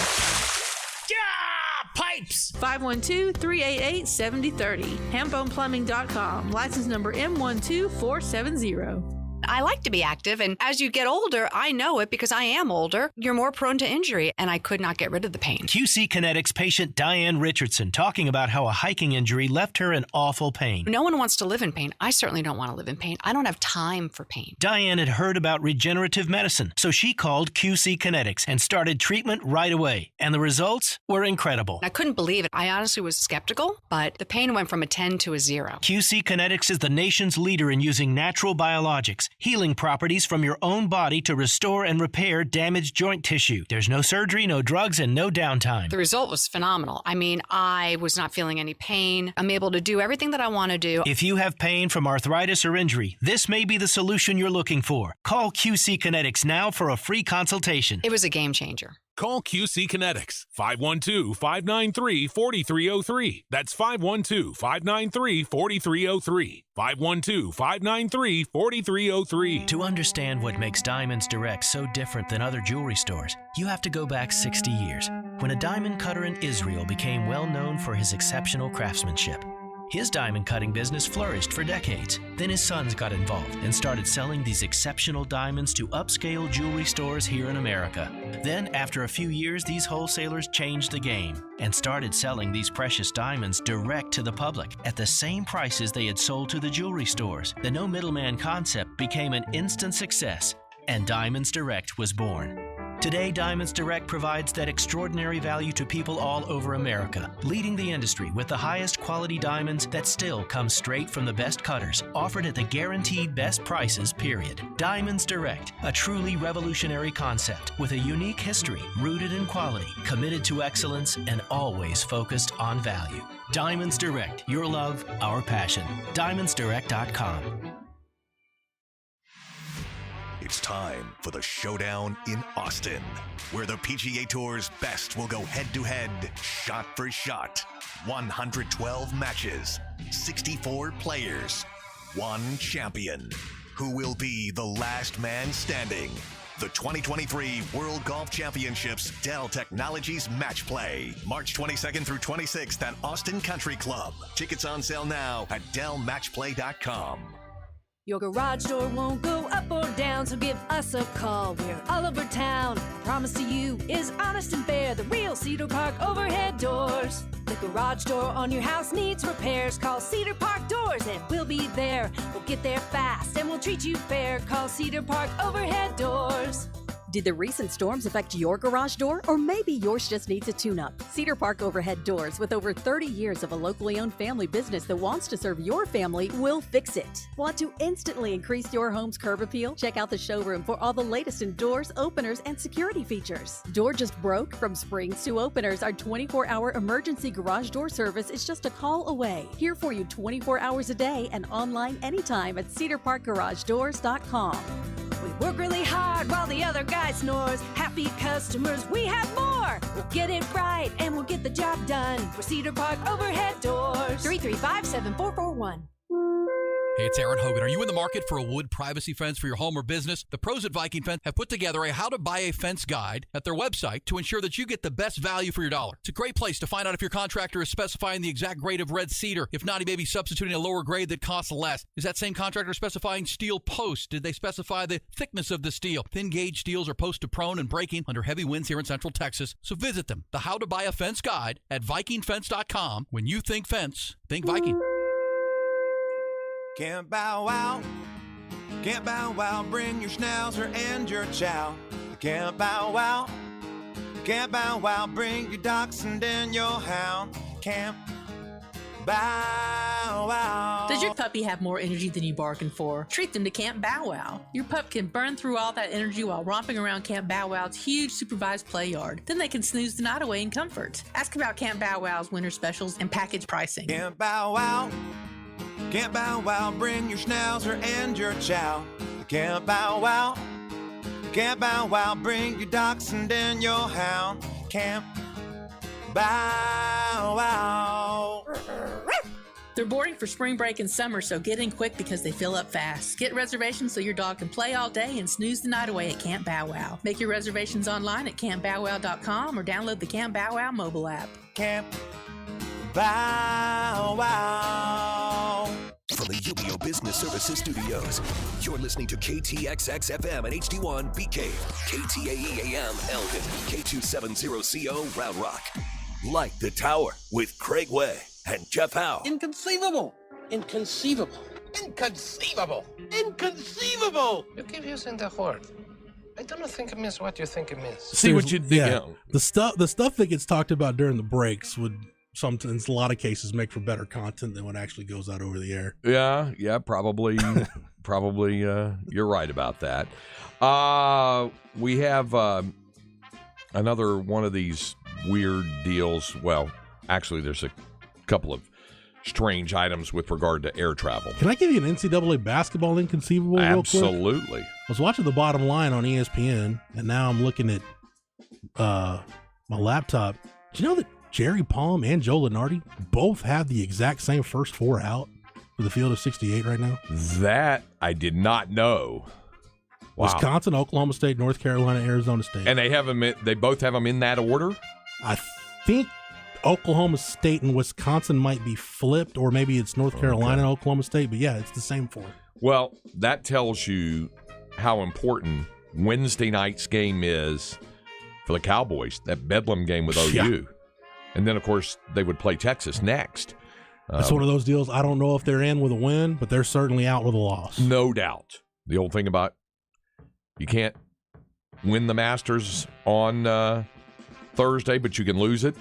Pipes! 512-388-7030. HambonePlumbing.com. License number M12470. I like to be active, and as you get older, I know it because I am older. You're more prone to injury, and I could not get rid of the pain. QC Kinetics patient Diane Richardson talking about how a hiking injury left her in awful pain. No one wants to live in pain. I certainly don't want to live in pain. I don't have time for pain. Diane had heard about regenerative medicine, so she called QC Kinetics and started treatment right away. And the results were incredible. I couldn't believe it. I honestly was skeptical, but the pain went from a 10 to a 0. QC Kinetics is the nation's leader in using natural biologics, healing properties from your own body to restore and repair damaged joint tissue. There's no surgery, no drugs, and no downtime. The result was phenomenal. I mean, I was not feeling any pain. I'm able to do everything that I want to do. If you have pain from arthritis or injury, this may be the solution you're looking for. Call QC Kinetics now for a free consultation. It was a game changer. Call QC Kinetics, 512-593-4303. That's 512-593-4303. 512-593-4303. To understand what makes Diamonds Direct so different than other jewelry stores, you have to go back 60 years, when a diamond cutter in Israel became well known for his exceptional craftsmanship. His diamond cutting business flourished for decades. Then his sons got involved and started selling these exceptional diamonds to upscale jewelry stores here in America. Then, after a few years, these wholesalers changed the game and started selling these precious diamonds direct to the public at the same prices they had sold to the jewelry stores. The no middleman concept became an instant success, and Diamonds Direct was born. Today, Diamonds Direct provides that extraordinary value to people all over America, leading the industry with the highest quality diamonds that still come straight from the best cutters, offered at the guaranteed best prices, period. Diamonds Direct, a truly revolutionary concept with a unique history rooted in quality, committed to excellence, and always focused on value. Diamonds Direct, your love, our passion. DiamondsDirect.com. It's time for the showdown in Austin, where the PGA Tour's best will go head-to-head, shot for shot. 112 matches, 64 players, one champion. Who will be the last man standing? The 2023 World Golf Championships Dell Technologies Match Play. March 22nd through 26th at Austin Country Club. Tickets on sale now at DellMatchPlay.com. Your garage door won't go up or down, so give us a call. We're all over town. Promise to you is honest and fair. The real Cedar Park overhead doors. The garage door on your house needs repairs. Call Cedar Park Doors and we'll be there. We'll get there fast and we'll treat you fair. Call Cedar Park Overhead Doors. Did the recent storms affect your garage door? Or maybe yours just needs a tune-up? Cedar Park Overhead Doors, with over 30 years of a locally owned family business that wants to serve your family, will fix it. Want to instantly increase your home's curb appeal? Check out the showroom for all the latest in doors, openers, and security features. Door just broke? From springs to openers, our 24-hour emergency garage door service is just a call away. Here for you 24 hours a day and online anytime at cedarparkgaragedoors.com. We work really hard while the other guy snores. Happy customers, we have more. We'll get it right and we'll get the job done. We're Cedar Park Overhead Doors. 335-7441. Hey, it's Aaron Hogan. Are you in the market for a wood privacy fence for your home or business? The pros at Viking Fence have put together a how to buy a fence guide at their website to ensure that you get the best value for your dollar. It's a great place to find out if your contractor is specifying the exact grade of red cedar. If not, he may be substituting a lower grade that costs less. Is that same contractor specifying steel post? Did they specify the thickness of the steel? Thin gauge steels are post to prone and breaking under heavy winds here in Central Texas. So visit them. The How to Buy a Fence Guide at VikingFence.com. When you think fence, think Viking. Can't bow wow, can't bow wow, bring your schnauzer and your chow. Can't bow wow, bring your dachshund and your hound. Can't bow wow. Does your puppy have more energy than you bargained for? Treat them to Camp Bow Wow. Your pup can burn through all that energy while romping around Camp Bow Wow's huge supervised play yard. Then they can snooze the night away in comfort. Ask about Camp Bow Wow's winter specials and package pricing. Can't bow wow. Can't bow wow, bring your schnauzer and your chow. Can't bow wow, bring your dachshund and your hound. Can't bow wow. They're boarding for spring break and summer, so get in quick because they fill up fast. Get reservations so your dog can play all day and snooze the night away at Camp Bow Wow. Make your reservations online at campbowwow.com or download the Camp Bow Wow mobile app. Camp Bow Wow. From the UBO Business Services Studios, you're listening to KTXX FM and HD1 BK, KTAE AM Elgin, K270CO Round Rock. Like the Tower with Craig Way and Jeff Howe. Inconceivable. Inconceivable. Inconceivable. Inconceivable. You keep using the word. I don't think it means what you think it means. See what you think. Yeah, the stuff that gets talked about during the breaks would sometimes, in a lot of cases, make for better content than what actually goes out over the air. Yeah, probably, you're right about that. We have another one of these weird deals. Well, actually, there's a couple of strange items with regard to air travel. Can I give you an NCAA basketball inconceivable real quick? Absolutely. I was watching the Bottom Line on ESPN, and now I'm looking at my laptop. Do you know that Jerry Palm and Joe Lunardi both have the exact same first four out for the field of 68 right now? That I did not know. Wow. Wisconsin, Oklahoma State, North Carolina, Arizona State. And they have them. They both have them in that order? I think Oklahoma State and Wisconsin might be flipped, or maybe it's North Carolina and Oklahoma State. But yeah, it's the same four. Well, that tells you how important Wednesday night's game is for the Cowboys. That Bedlam game with OU. Yeah. And then, of course, they would play Texas next. It's one of those deals. I don't know if they're in with a win, but they're certainly out with a loss. No doubt. The old thing about you can't win the Masters on Thursday, but you can lose it,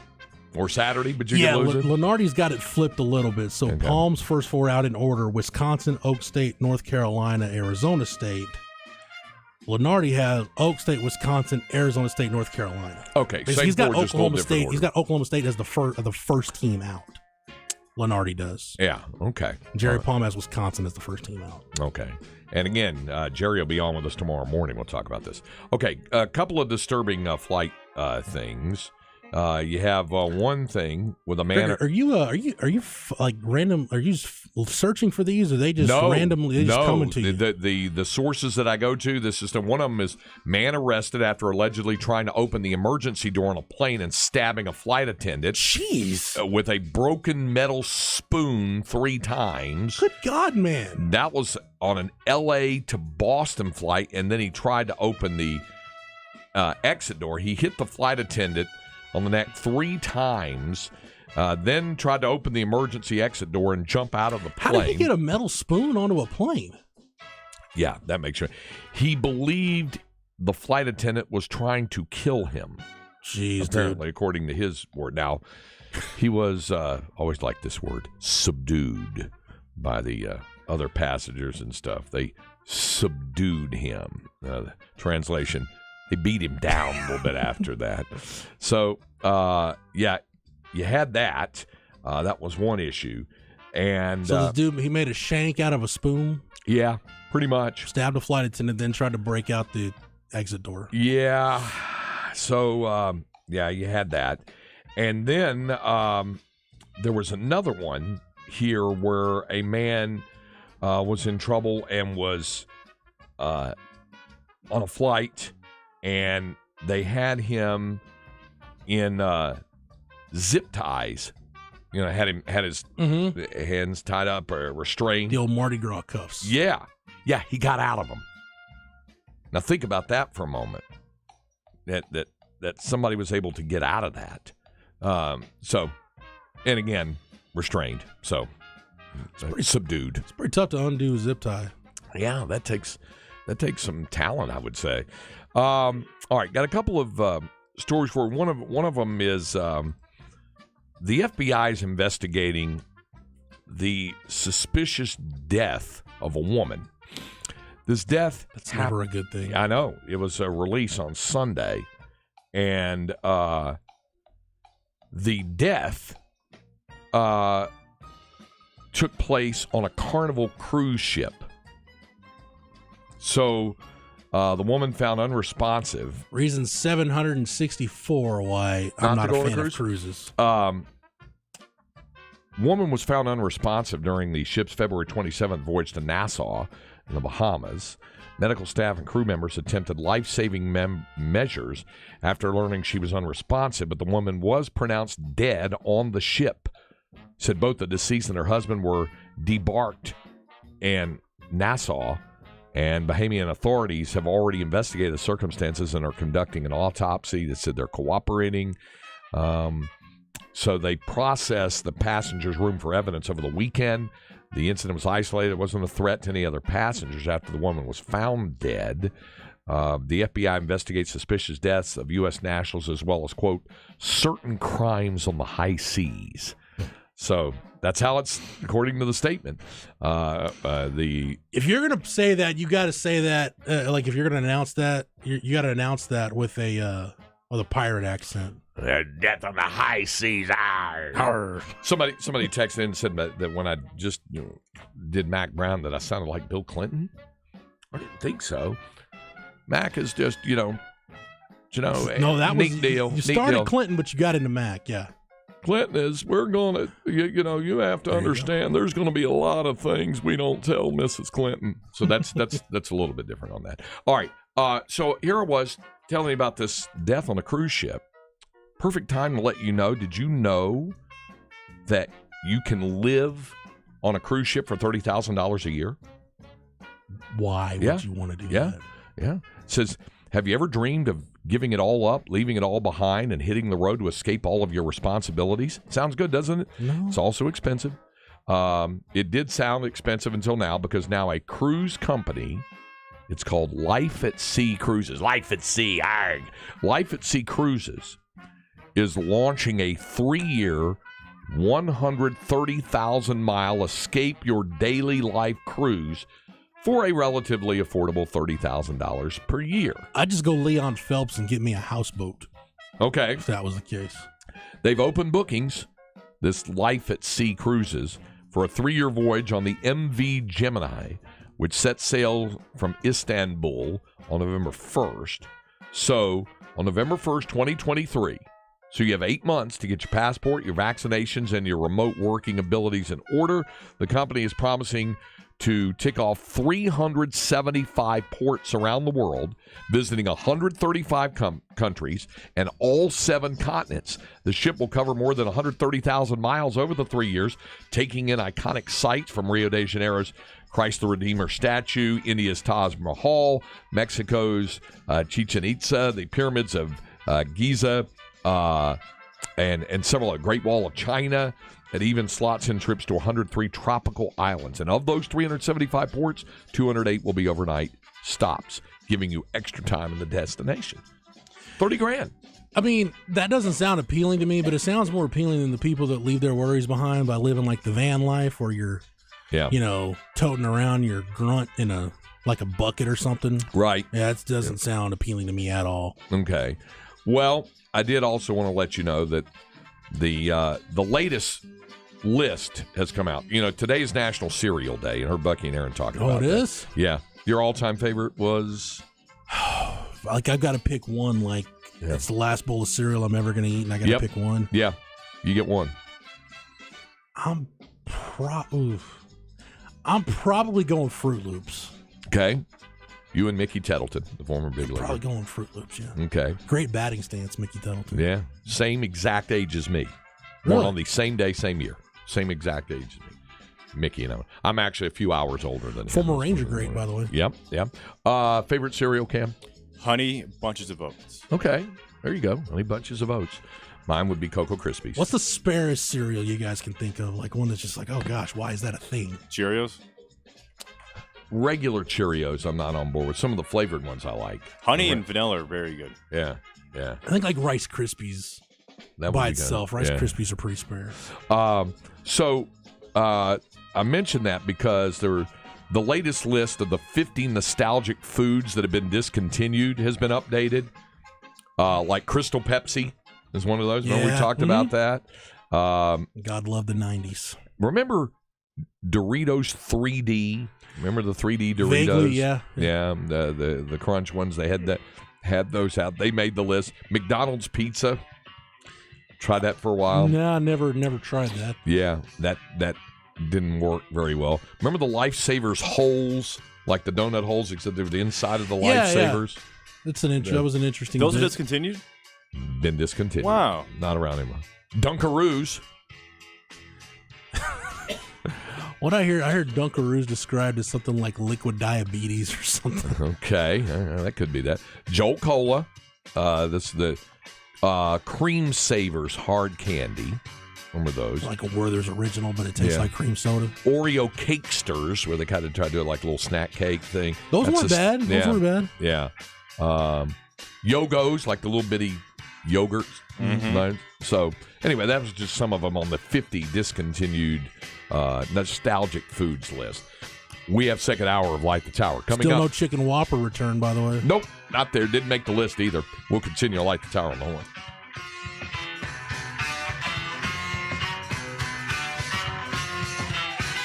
or Saturday, but you can lose it. Lunardi's got it flipped a little bit. So Palm's first four out in order: Wisconsin, Oak State, North Carolina, Arizona State. Lunardi has Oak State, Wisconsin, Arizona State, North Carolina. Okay, so he's got Oklahoma State. He's got Oklahoma State as the first team out. Lunardi does. Yeah. Okay. Jerry Palm has Wisconsin as the first team out. Okay. And again, Jerry will be on with us tomorrow morning. We'll talk about this. Okay. A couple of disturbing flight things. You have one thing with a man. Are you like random? Are you searching for these, or they just randomly just coming to you? The sources that I go to, this is one of them is man arrested after allegedly trying to open the emergency door on a plane and stabbing a flight attendant. Jeez, with a broken metal spoon 3 times. Good God, man! That was on an L.A. to Boston flight, and then he tried to open the exit door. He hit the flight attendant on the neck 3 times, then tried to open the emergency exit door and jump out of the plane. How did he get a metal spoon onto a plane? Yeah, that makes sense. He believed the flight attendant was trying to kill him. Jeez, apparently, according to his word. Now, he was, always like this word, subdued by the other passengers and stuff. They subdued him. Translation, they beat him down a little bit after that. So, yeah, you had that. That was one issue. And so this dude, he made a shank out of a spoon? Yeah, pretty much. Stabbed a flight attendant, then tried to break out the exit door. Yeah. So, yeah, you had that. And then there was another one here where a man was in trouble and was on a flight, and they had him in zip ties. You know, had his hands tied up or restrained. The old Mardi Gras cuffs. Yeah. Yeah, he got out of them. Now think about that for a moment. That somebody was able to get out of that. So, and again, restrained. So, it's pretty subdued. It's pretty tough to undo a zip tie. Yeah, that takes some talent, I would say. All right, got a couple of stories for you. One of them is the FBI is investigating the suspicious death of a woman. This death, that's never a good thing. I know. It was a release on Sunday, and the death took place on a Carnival cruise ship. So the woman found unresponsive. Reason 764 why I'm not a fan of cruises. Woman was found unresponsive during the ship's February 27th voyage to Nassau in the Bahamas. Medical staff and crew members attempted life-saving measures after learning she was unresponsive, but the woman was pronounced dead on the ship. Said both the deceased and her husband were debarked in Nassau, and Bahamian authorities have already investigated the circumstances and are conducting an autopsy. They said they're cooperating. So they processed the passenger's room for evidence over the weekend. The incident was isolated. It wasn't a threat to any other passengers after the woman was found dead. The FBI investigates suspicious deaths of U.S. nationals as well as, quote, certain crimes on the high seas. So that's how it's, according to the statement. If you're going to say that, you got to say that, like if you're going to announce that, you got to announce that with a pirate accent. Death on the high seas. Arr. Somebody texted in and said that when I just did Mac Brown that I sounded like Bill Clinton. I didn't think so. Mac is just, no, that neat was deal. You started Clinton, but you got into Mac, yeah. Clinton is, we're going to, you have to understand there's going to be a lot of things we don't tell Mrs. Clinton. So that's a little bit different on that. All right. So here I was telling you about this death on a cruise ship. Perfect time to let you know. Did you know that you can live on a cruise ship for $30,000 a year? Why would you want to do that? Yeah. It says, have you ever dreamed of giving it all up, leaving it all behind, and hitting the road to escape all of your responsibilities? Sounds good, doesn't it? No. It's also expensive. It did sound expensive until now, because now a cruise company, it's called Life at Sea Cruises. Life at Sea. Arg. Life at Sea Cruises is launching a 3-year, 130,000-mile escape your daily life cruise for a relatively affordable $30,000 per year. I'd just go Leon Phelps and get me a houseboat. Okay. If that was the case. They've opened bookings, this Life at Sea Cruises, for a 3-year voyage on the MV Gemini, which sets sail from Istanbul on November 1st. So, on November 1st, 2023, So you have 8 months to get your passport, your vaccinations, and your remote working abilities in order. The company is promising to tick off 375 ports around the world, visiting 135 countries and all 7 continents. The ship will cover more than 130,000 miles over the 3 years, taking in iconic sites from Rio de Janeiro's Christ the Redeemer statue, India's Taj Mahal, Mexico's Chichen Itza, the pyramids of Giza, and several, Great Wall of China. It even slots in trips to 103 tropical islands. And of those 375 ports, 208 will be overnight stops, giving you extra time in the destination. $30,000. I mean, that doesn't sound appealing to me, but it sounds more appealing than the people that leave their worries behind by living like the van life where you're, toting around your grunt in a bucket or something. Right. Yeah, it doesn't sound appealing to me at all. Okay. Well, I did also want to let you know that the latest list has come out. Today is National Cereal Day, and heard Bucky and Aaron talking about it. Oh, it is? Yeah. Your all-time favorite was? I've got to pick one. It's the last bowl of cereal I'm ever going to eat, and I got to pick one. Yeah. You get one. I'm probably going Fruit Loops. Okay. You and Mickey Tettleton, the former big leaguer. Probably going Fruit Loops, yeah. Okay. Great batting stance, Mickey Tettleton. Yeah. Same exact age as me. Really? Born on the same day, same year. Same exact age as me. Mickey and I. I'm actually a few hours older than him. Former Ranger great, by the way. Yep. Favorite cereal, Cam? Honey Bunches of Oats. Okay. There you go. Honey Bunches of Oats. Mine would be Cocoa Krispies. What's the sparest cereal you guys can think of? One that's just oh gosh, why is that a thing? Cheerios? Regular Cheerios I'm not on board with. Some of the flavored ones I like. Honey and vanilla are very good. Yeah. I think Rice Krispies by itself. Rice Krispies are pretty spare. So I mentioned that because the latest list of the 50 nostalgic foods that have been discontinued has been updated. Like Crystal Pepsi is one of those. Remember we talked about that? God love the 90s. Remember Doritos 3D? Remember the 3D Doritos? Vaguely, yeah. Yeah, the crunch ones. They had those out. They made the list. McDonald's pizza. Tried that for a while. No, never tried that. Yeah, that didn't work very well. Remember the Lifesavers holes, like the donut holes, except they were the inside of the Lifesavers? Yeah. That was an interesting Those bit. are discontinued? Been discontinued. Wow. Not around anymore. Dunkaroos. What I heard Dunkaroos described as something like liquid diabetes or something. Okay, that could be that. Jolt Cola. That's the Cream Savers hard candy. Remember those? Like a Werther's Original, but it tastes like cream soda. Oreo Cakesters, where they kind of try to do it like a little snack cake thing. Those weren't bad. Those weren't bad. Yeah. Yogos, like the little bitty yogurts. Mm-hmm. So, anyway, that was just some of them on the 50 discontinued nostalgic foods list. We have second hour of Light the Tower coming Still up. no Chicken Whopper return, by the way. Nope, not there. Didn't make the list either. We'll continue to Light the Tower on the horn.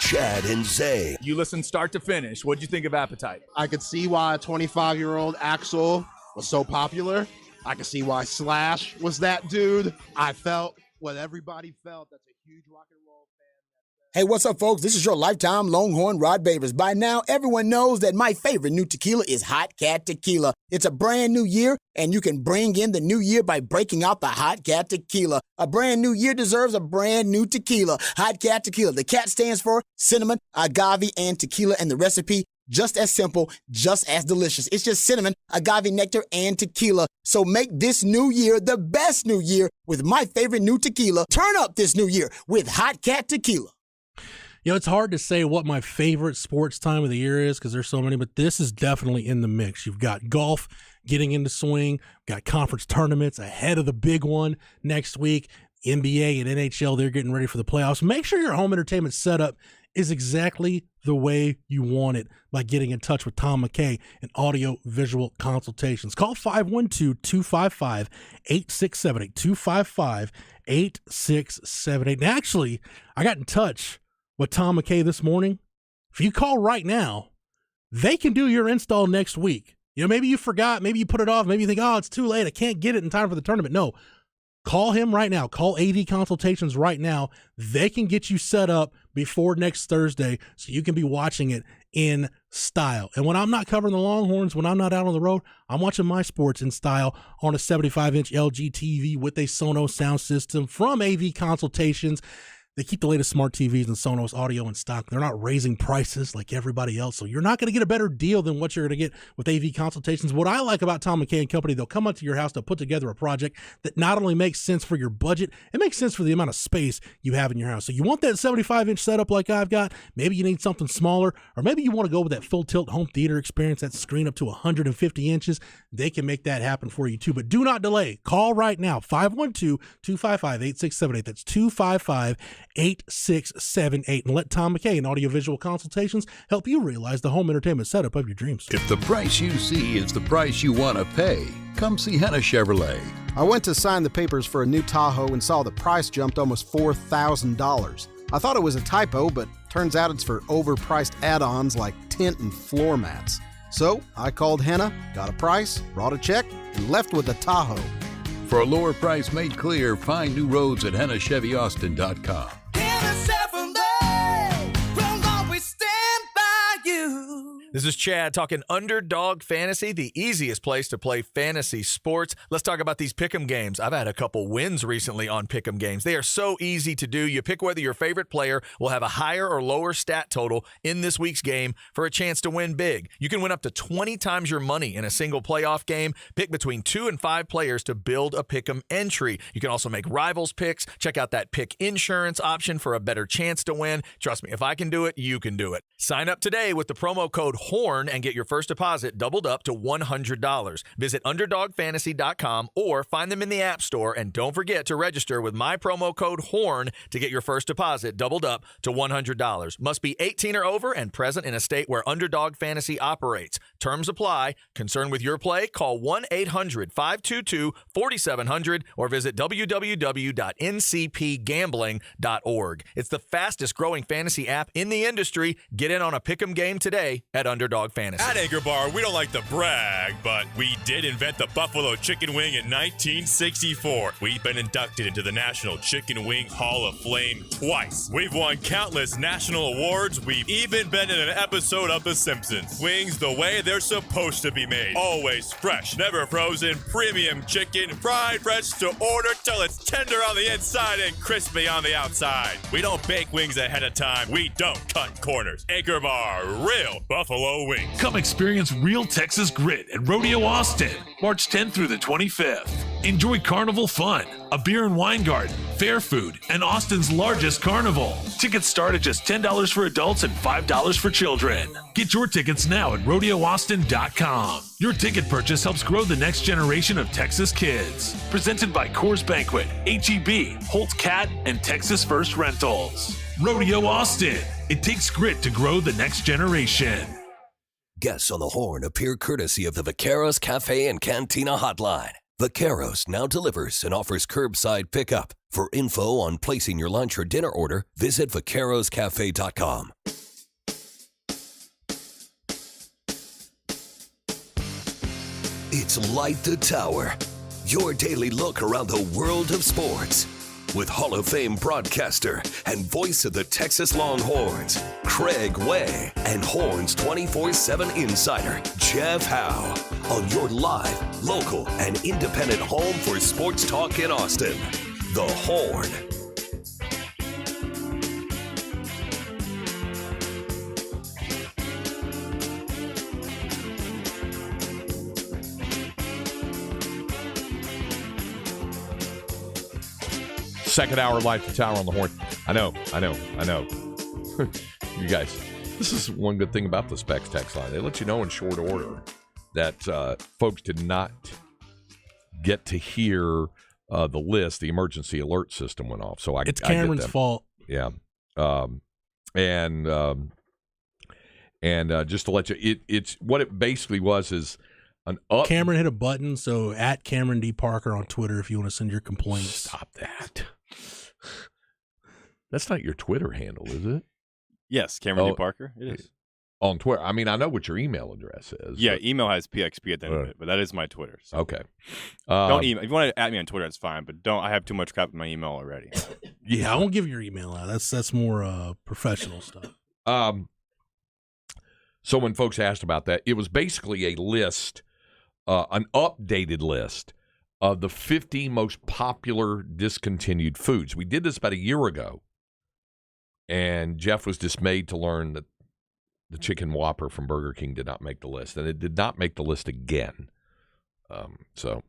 Chad and Zay. You listened start to finish. What'd you think of Appetite? I could see why a 25-year-old Axel was so popular. I could see why Slash was that dude. I felt what everybody felt. That's a huge rock and roll fan. Hey, what's up, folks? This is your lifetime Longhorn Rod Babers. By now, everyone knows that my favorite new tequila is Hot Cat Tequila. It's a brand new year, and you can bring in the new year by breaking out the Hot Cat Tequila. A brand new year deserves a brand new tequila. Hot Cat Tequila. The cat stands for cinnamon, agave, and tequila, and the recipe, just as simple, just as delicious. It's just cinnamon, agave nectar, and tequila. So make this new year the best new year with my favorite new tequila. Turn up this new year with Hot Cat Tequila. It's hard to say what my favorite sports time of the year is because there's so many, but this is definitely in the mix. You've got golf getting into swing, got conference tournaments ahead of the big one next week. NBA and NHL, they're getting ready for the playoffs. Make sure your home entertainment setup is exactly the way you want it by getting in touch with Tom McKay and audio visual consultations. Call 512-255-8678, 255-8678. And actually, I got in touch with Tom McKay this morning. If you call right now, they can do your install next week. Maybe you forgot, maybe you put it off, maybe you think, oh, it's too late, I can't get it in time for the tournament. No, Call him right now. Call AV Consultations right now. They can get you set up before next Thursday so you can be watching it in style. And when I'm not covering the Longhorns, when I'm not out on the road, I'm watching my sports in style on a 75-inch LG TV with a Sonos sound system from AV Consultations. They keep the latest smart TVs and Sonos audio in stock. They're not raising prices like everybody else, so you're not going to get a better deal than what you're going to get with AV Consultations. What I like about Tom McKay and Company, they'll come up to your house, they'll put together a project that not only makes sense for your budget, it makes sense for the amount of space you have in your house. So you want that 75-inch setup like I've got, maybe you need something smaller, or maybe you want to go with that full tilt home theater experience, that screen up to 150 inches. They can make that happen for you too, but do not delay. Call right now, 512-255-8678. That's 255-8678, and let Tom McKay and Audiovisual Consultations help you realize the home entertainment setup of your dreams. If the price you see is the price you want to pay, come see Henna Chevrolet. I went to sign the papers for a new Tahoe and saw the price jumped almost $4,000. I thought it was a typo, but turns out it's for overpriced add-ons like tint and floor mats. So I called Henna, got a price, brought a check, and left with a Tahoe. For a lower price made clear, find new roads at HennaChevyAustin.com. This is Chad talking Underdog Fantasy, the easiest place to play fantasy sports. Let's talk about these pick'em games. I've had a couple wins recently on pick'em games. They are so easy to do. You pick whether your favorite player will have a higher or lower stat total in this week's game for a chance to win big. You can win up to 20 times your money in a single playoff game. Pick between 2 and 5 players to build a pick'em entry. You can also make rivals picks. Check out that pick insurance option for a better chance to win. Trust me, if I can do it, you can do it. Sign up today with the promo code HORN and get your first deposit doubled up to $100. Visit UnderdogFantasy.com or find them in the App Store, and don't forget to register with my promo code HORN to get your first deposit doubled up to $100. Must be 18 or over and present in a state where Underdog Fantasy operates. Terms apply. Concerned with your play? Call 1-800-522-4700 or visit www.ncpgambling.org. It's the fastest growing fantasy app in the industry. Get in on a pick'em game today at Underdog Fantasy. At Anchor Bar, we don't like to brag, but we did invent the Buffalo Chicken Wing in 1964. We've been inducted into the National Chicken Wing Hall of Fame twice. We've won countless national awards. We've even been in an episode of The Simpsons. Wings the way they're supposed to be made. Always fresh, never frozen, premium chicken, fried fresh to order till it's tender on the inside and crispy on the outside. We don't bake wings ahead of time. We don't cut corners. Anchor Bar, real Buffalo wings. Come experience real Texas grit at Rodeo Austin, March 10th through the 25th. Enjoy carnival fun, a beer and wine garden, fair food, and Austin's largest carnival. Tickets start at just $10 for adults and $5 for children. Get your tickets now at RodeoAustin.com. Your ticket purchase helps grow the next generation of Texas kids. Presented by Coors Banquet, H-E-B, Holt Cat, and Texas First Rentals. Rodeo Austin. It takes grit to grow the next generation. Guests on the Horn appear courtesy of the Vaqueros Cafe and Cantina Hotline. Vaqueros now delivers and offers curbside pickup. For info on placing your lunch or dinner order, visit vaqueroscafe.com. It's Light the Tower, your daily look around the world of sports. With Hall of Fame broadcaster and voice of the Texas Longhorns, Craig Way, and Horns 24/7 insider, Jeff Howe, on your live, local, and independent home for sports talk in Austin, The Horn. Second hour Light the Tower on the Horn. I know. You guys, this is one good thing about the Specs text line. They let you know in short order that folks did not get to hear the list. The emergency alert system went off. So it's Cameron's fault. Yeah. And just to let you, it's what it basically was is an up. Cameron hit a button. So at Cameron D. Parker on Twitter, if you want to send your complaints. Stop that. That's not your Twitter handle, is it? Yes, Cameron D. Parker. It is. On Twitter. I mean, I know what your email address is. Yeah, email has PXP at the end of it, but that is my Twitter. So. Okay. Don't email. If you want to add me on Twitter, that's fine, but don't. I have too much crap in my email already. Yeah, I won't give your email out. That's more professional stuff. So when folks asked about that, it was basically a list, an updated list of the 50 most popular discontinued foods. We did this about a year ago, and Jeff was dismayed to learn that the chicken Whopper from Burger King did not make the list, and it did not make the list again. So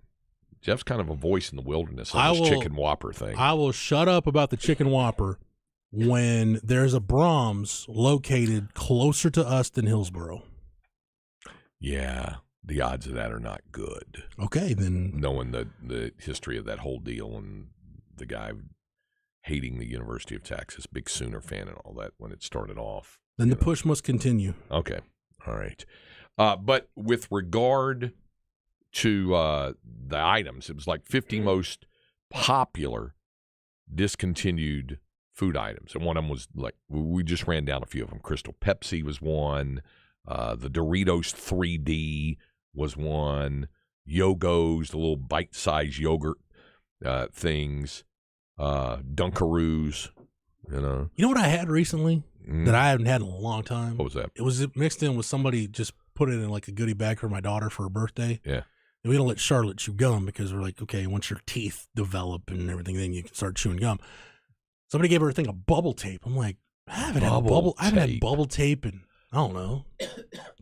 Jeff's kind of a voice in the wilderness on this chicken Whopper thing. I will shut up about the chicken Whopper when there's a Brahms located closer to us than Hillsboro. Yeah, the odds of that are not good. Okay, then. Knowing the history of that whole deal and the guy hating the University of Texas, big Sooner fan and all that when it started off. Then the push must continue. Okay. All right. But with regard to the items, it was like 50 most popular discontinued food items. And one of them was like, we just ran down a few of them. Crystal Pepsi was one. The Doritos 3D was one. Yogos, the little bite-sized yogurt things. Dunkaroos, you know. You know what I had recently that I haven't had in a long time? What was that? It was mixed in with somebody just put it in like a goodie bag for my daughter for her birthday. Yeah. And we don't let Charlotte chew gum because we're like, okay, once your teeth develop and everything, then you can start chewing gum. Somebody gave her a thing of bubble tape. I'm like, I haven't had bubble tape in, I don't know,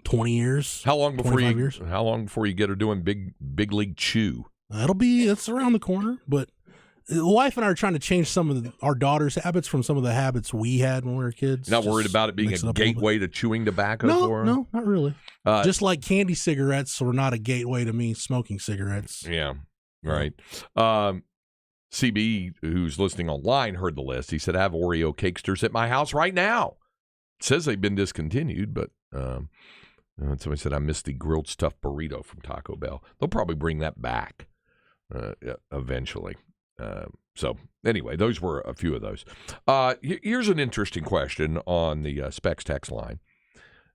20 years. How long before 25 years? How long before you get her doing big league chew? It's around the corner, but the wife and I are trying to change some of our daughter's habits from some of the habits we had when we were kids. You're not worried about it being a gateway to chewing tobacco for her? No, not really. Just like candy cigarettes were not a gateway to me smoking cigarettes. Yeah, right. CB, who's listening online, heard the list. He said, I have Oreo cakesters at my house right now. It says they've been discontinued, but somebody said, I missed the grilled stuffed burrito from Taco Bell. They'll probably bring that back eventually. So anyway, those were a few of those. Here's an interesting question on the Specs text line.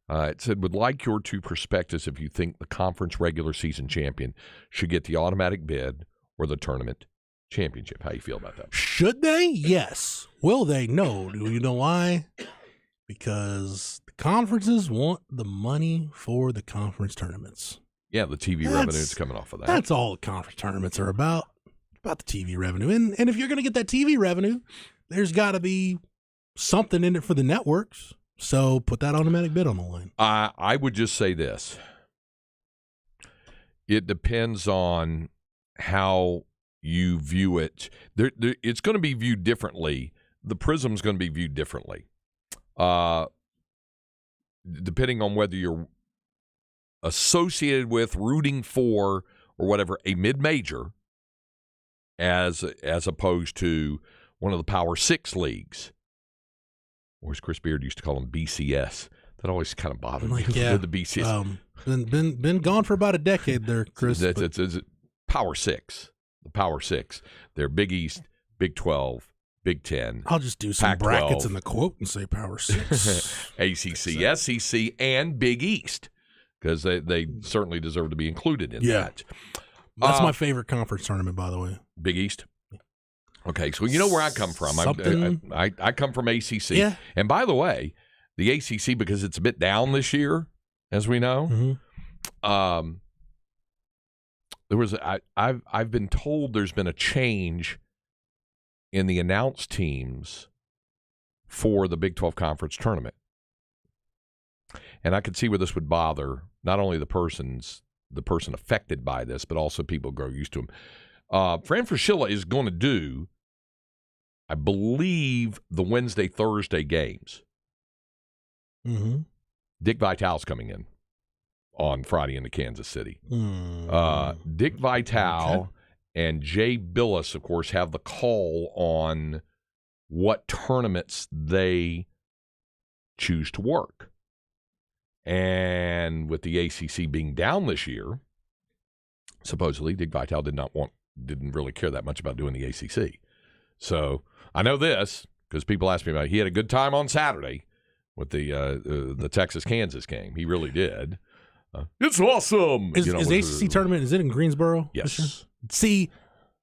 It said, would like your two perspectives if you think the conference regular season champion should get the automatic bid or the tournament championship. How do you feel about that? Should they? Yes. Will they? No. Do you know why? Because the conferences want the money for the conference tournaments. Yeah, the TV revenue is coming off of that. That's all the conference tournaments are about the TV revenue. And if you're going to get that TV revenue, there's got to be something in it for the networks. So put that automatic bid on the line. I would just say this. It depends on how you view it. It's going to be viewed differently. The prism's going to be viewed differently. Depending on whether you're associated with, rooting for, or whatever, a mid-major as opposed to one of the Power 6 leagues. Or as Chris Beard used to call them, BCS. That always kind of bothered me. Yeah. The BCS. Been gone for about a decade there, Chris. It's Power 6. The Power 6. They're Big East, Big 12, Big 10. I'll just do some Pac-12, brackets in the quote and say Power 6. ACC, SEC, and Big East. Because they certainly deserve to be included in that. That's my favorite conference tournament, by the way. Big East? Okay, so you know where I come from. I come from ACC. Yeah. And by the way, the ACC, because it's a bit down this year, as we know, there was I've been told there's been a change in the announced teams for the Big 12 Conference tournament. And I could see where this would bother not only the person affected by this, but also people grow used to them. Fran Fraschilla is going to do, I believe, the Wednesday-Thursday games. Mm-hmm. Dick Vitale's coming in on Friday into Kansas City. Dick Vitale and Jay Billis, of course, have the call on what tournaments they choose to work. And with the ACC being down this year, supposedly Dick Vitale didn't really care that much about doing the ACC. So I know this because people ask me about it. He had a good time on Saturday, with the Texas-Kansas game. He really did. It's awesome. Is the ACC tournament, is it in Greensboro? Yes. See,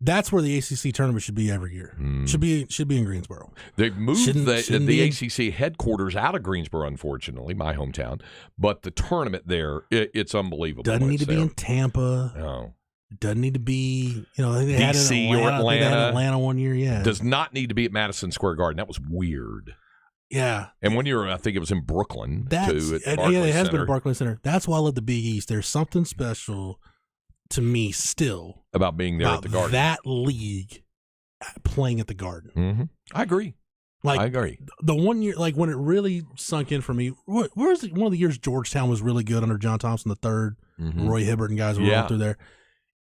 that's where the ACC tournament should be every year. Should be in Greensboro. They've moved Shouldn't the be ACC headquarters out of Greensboro, unfortunately, my hometown. But the tournament there, it's unbelievable. Doesn't when need it's to be there. in Tampa. No. It doesn't need to be, I think they had it in DC or Atlanta. I think they had Atlanta. Atlanta one year, yeah. Does not need to be at Madison Square Garden. That was weird. Yeah. And one year, I think it was in Brooklyn, That's, too, at yeah, Barclays it has been Center. at Barclays Center. That's why I love the Big East. There's something special to me still about being there at the Garden. That league playing at the Garden. Mm-hmm. I agree. I agree. The one year, like when it really sunk in for me, where's one of the years Georgetown was really good under John Thompson III, Roy Hibbert and guys were rolling through there.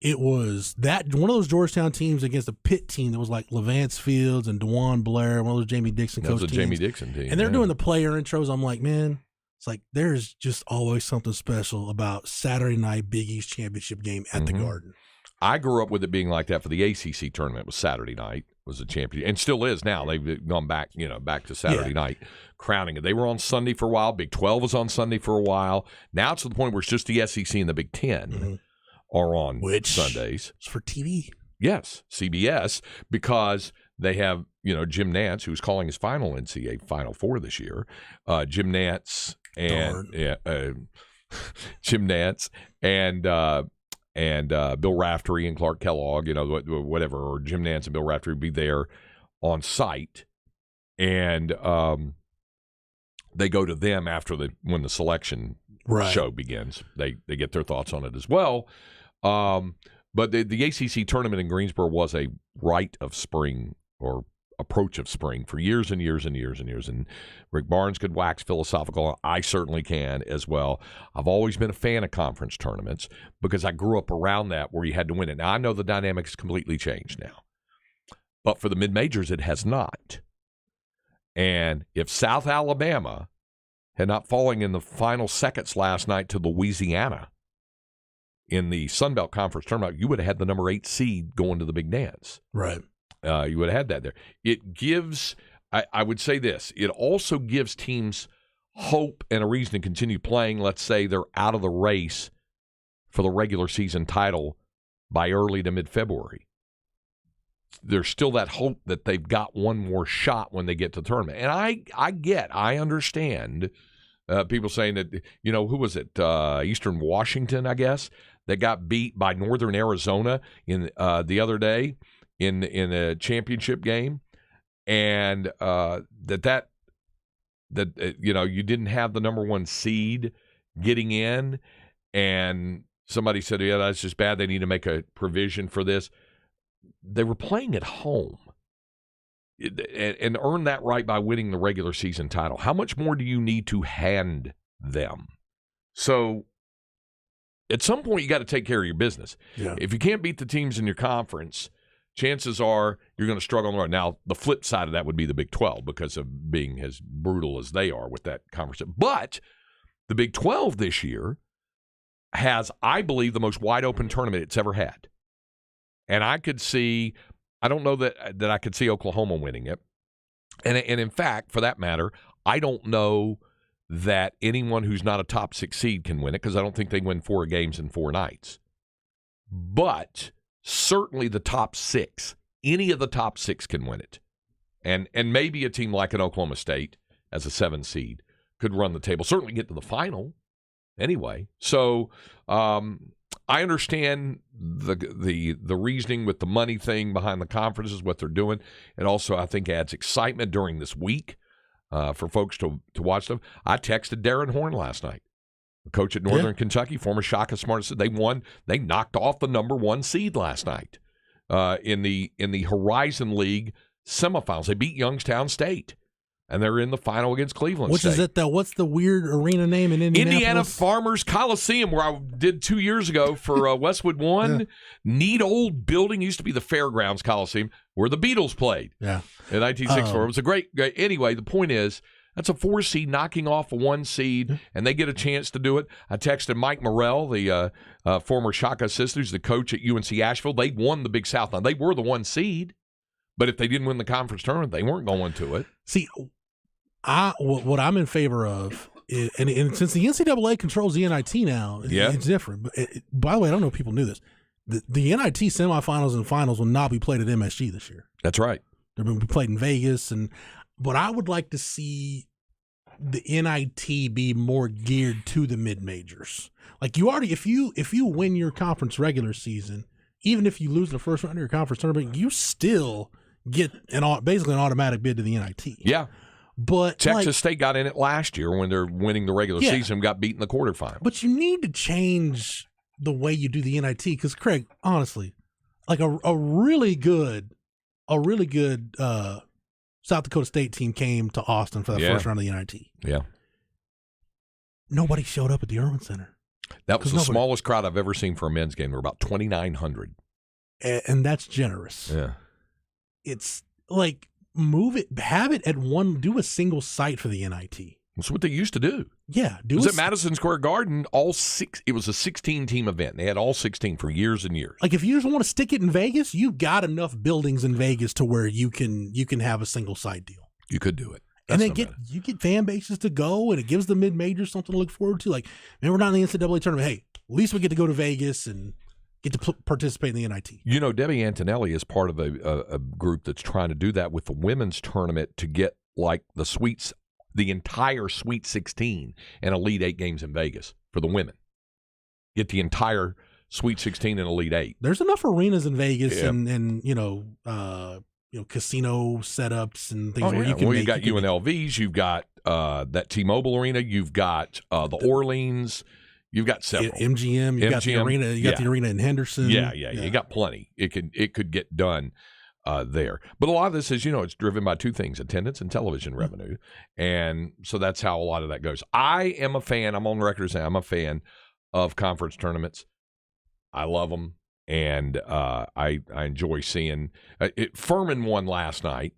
It was that one of those Georgetown teams against a Pitt team that was like Levance Fields and DeJuan Blair, one of those Jamie Dixon coach teams. That was a Jamie Dixon team. And they're doing the player intros. I'm like, man, it's like there's just always something special about Saturday night Big East championship game at the Garden. I grew up with it being like that for the ACC tournament. It was Saturday night, was a champion, and still is now. They've gone back, back to Saturday night, crowning it. They were on Sunday for a while. Big 12 was on Sunday for a while. Now it's to the point where it's just the SEC and the Big 10 are on Sundays. It's for TV. Yes, CBS, because they have, Jim Nantz, who's calling his final NCAA Final Four this year. Jim Nantz and Jim Nantz and Bill Raftery and Clark Kellogg, whatever, or Jim Nantz and Bill Raftery would be there on site, and they go to them after when the selection show begins. They get their thoughts on it as well. But the ACC tournament in Greensboro was a rite of spring or approach of spring for years and years and years and years. And Rick Barnes could wax philosophical. I certainly can as well. I've always been a fan of conference tournaments because I grew up around that where you had to win it. Now, I know the dynamics completely changed now. But for the mid-majors, it has not. And if South Alabama had not fallen in the final seconds last night to Louisiana in the Sun Belt Conference tournament, you would have had the number 8 seed going to the big dance. Right. You would have had that there. It gives, I would say this, it also gives teams hope and a reason to continue playing. Let's say they're out of the race for the regular season title by early to mid-February. There's still that hope that they've got one more shot when they get to the tournament. And I understand people saying that, who was it? Eastern Washington, I guess, that got beat by Northern Arizona in the other day in a championship game, and that you didn't have the number 1 seed getting in, and somebody said, yeah, that's just bad. They need to make a provision for this. They were playing at home and earned that right by winning the regular season title. How much more do you need to hand them? So at some point, you got to take care of your business. Yeah. If you can't beat the teams in your conference, chances are you're going to struggle on the road. Now, the flip side of that would be the Big 12 because of being as brutal as they are with that conference. But the Big 12 this year has, I believe, the most wide-open tournament it's ever had. And I could see – I don't know that I could see Oklahoma winning it. And in fact, for that matter, I don't know that anyone who's not a top 6 seed can win it because I don't think they win 4 games in 4 nights. But certainly the top 6, any of the top 6 can win it. And maybe a team like an Oklahoma State as a 7 seed could run the table, certainly get to the final anyway. So I understand the reasoning with the money thing behind the conferences, what they're doing. It also, I think, adds excitement during this week for folks to watch them. I texted Darren Horn last night, the coach at Northern Kentucky, former Shaka Smart. They won. They knocked off the number 1 seed last night in the Horizon League semifinals. They beat Youngstown State. And they're in the final against Cleveland Which State. is it, though? What's the weird arena name in Indianapolis? Indiana Farmers Coliseum, where I did 2 years ago for Westwood One. Yeah. Neat old building. Used to be the Fairgrounds Coliseum, where the Beatles played. Yeah. In 1964. It was a great. Anyway, the point is, that's a 4 seed knocking off a 1 seed, and they get a chance to do it. I texted Mike Morrell, the former Shaka assistant, who's the coach at UNC Asheville. They won the Big South. Now, they were the 1 seed, but if they didn't win the conference tournament, they weren't going to it. See, What I'm in favor of, and since the NCAA controls the NIT now, it's different. But by the way, I don't know if people knew this. The NIT semifinals and finals will not be played at MSG this year. That's right. They're going to be played in Vegas, but I would like to see the NIT be more geared to the mid majors. Like if you win your conference regular season, even if you lose the first round of your conference tournament, you still get basically an automatic bid to the NIT. Yeah. But Texas State got in it last year when they're winning the regular season, got beat in the quarterfinal. But you need to change the way you do the NIT because, Craig, honestly, like a really good South Dakota State team came to Austin for the first round of the NIT. Yeah. Nobody showed up at the Irwin Center. That was the smallest crowd I've ever seen for a men's game. There were about 2,900. And that's generous. Yeah. It's like have it at do a single site for the NIT. That's what they used to do. Yeah. It was at Madison Square Garden, it was a 16-team event. They had all 16 for years and years. Like if you just want to stick it in Vegas, you've got enough buildings in Vegas to where you can have a single site deal. You could do it. And then you get fan bases to go, and it gives the mid-majors something to look forward to. Like, man, we're not in the NCAA tournament. Hey, at least we get to go to Vegas and get to participate in the NIT. You know, Debbie Antonelli is part of a group that's trying to do that with the women's tournament to get like the entire Sweet 16 and Elite 8 games in Vegas for the women. Get the entire Sweet 16 and Elite 8. There's enough arenas in Vegas and casino setups and things where you can. Well, you've got UNLVs, you've got that T-Mobile Arena, you've got the Orleans, you've got several. MGM, you got the arena, the arena in Henderson. Yeah, you got plenty. It could get done there. But a lot of this is, it's driven by two things, attendance and television revenue. And so that's how a lot of that goes. I am a fan, I'm on record saying I'm a fan of conference tournaments. I love them. And I enjoy seeing Furman won last night.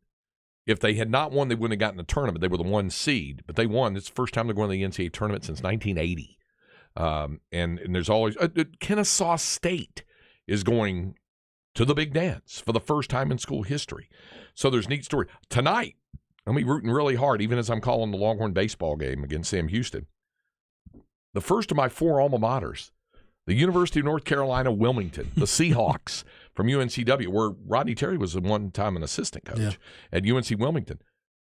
If they had not won, they wouldn't have gotten the tournament. They were the 1 seed, but they won. It's the first time they're going to the NCAA tournament since 1980. And there's always Kennesaw State is going to the big dance for the first time in school history. So there's neat story. Tonight, I'm rooting really hard, even as I'm calling the Longhorn baseball game against Sam Houston. The first of my 4 alma maters, the University of North Carolina, Wilmington, the Seahawks from UNCW, where Rodney Terry was at one time an assistant coach at UNC Wilmington.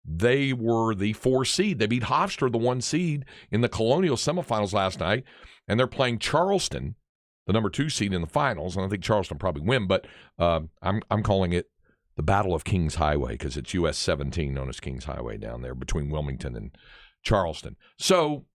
They were the 4 seed. They beat Hofstra, the 1 seed, in the Colonial semifinals last night, and they're playing Charleston, the number 2 seed, in the finals. And I think Charleston probably win, but I'm calling it the Battle of Kings Highway because it's US 17, known as Kings Highway, down there between Wilmington and Charleston. So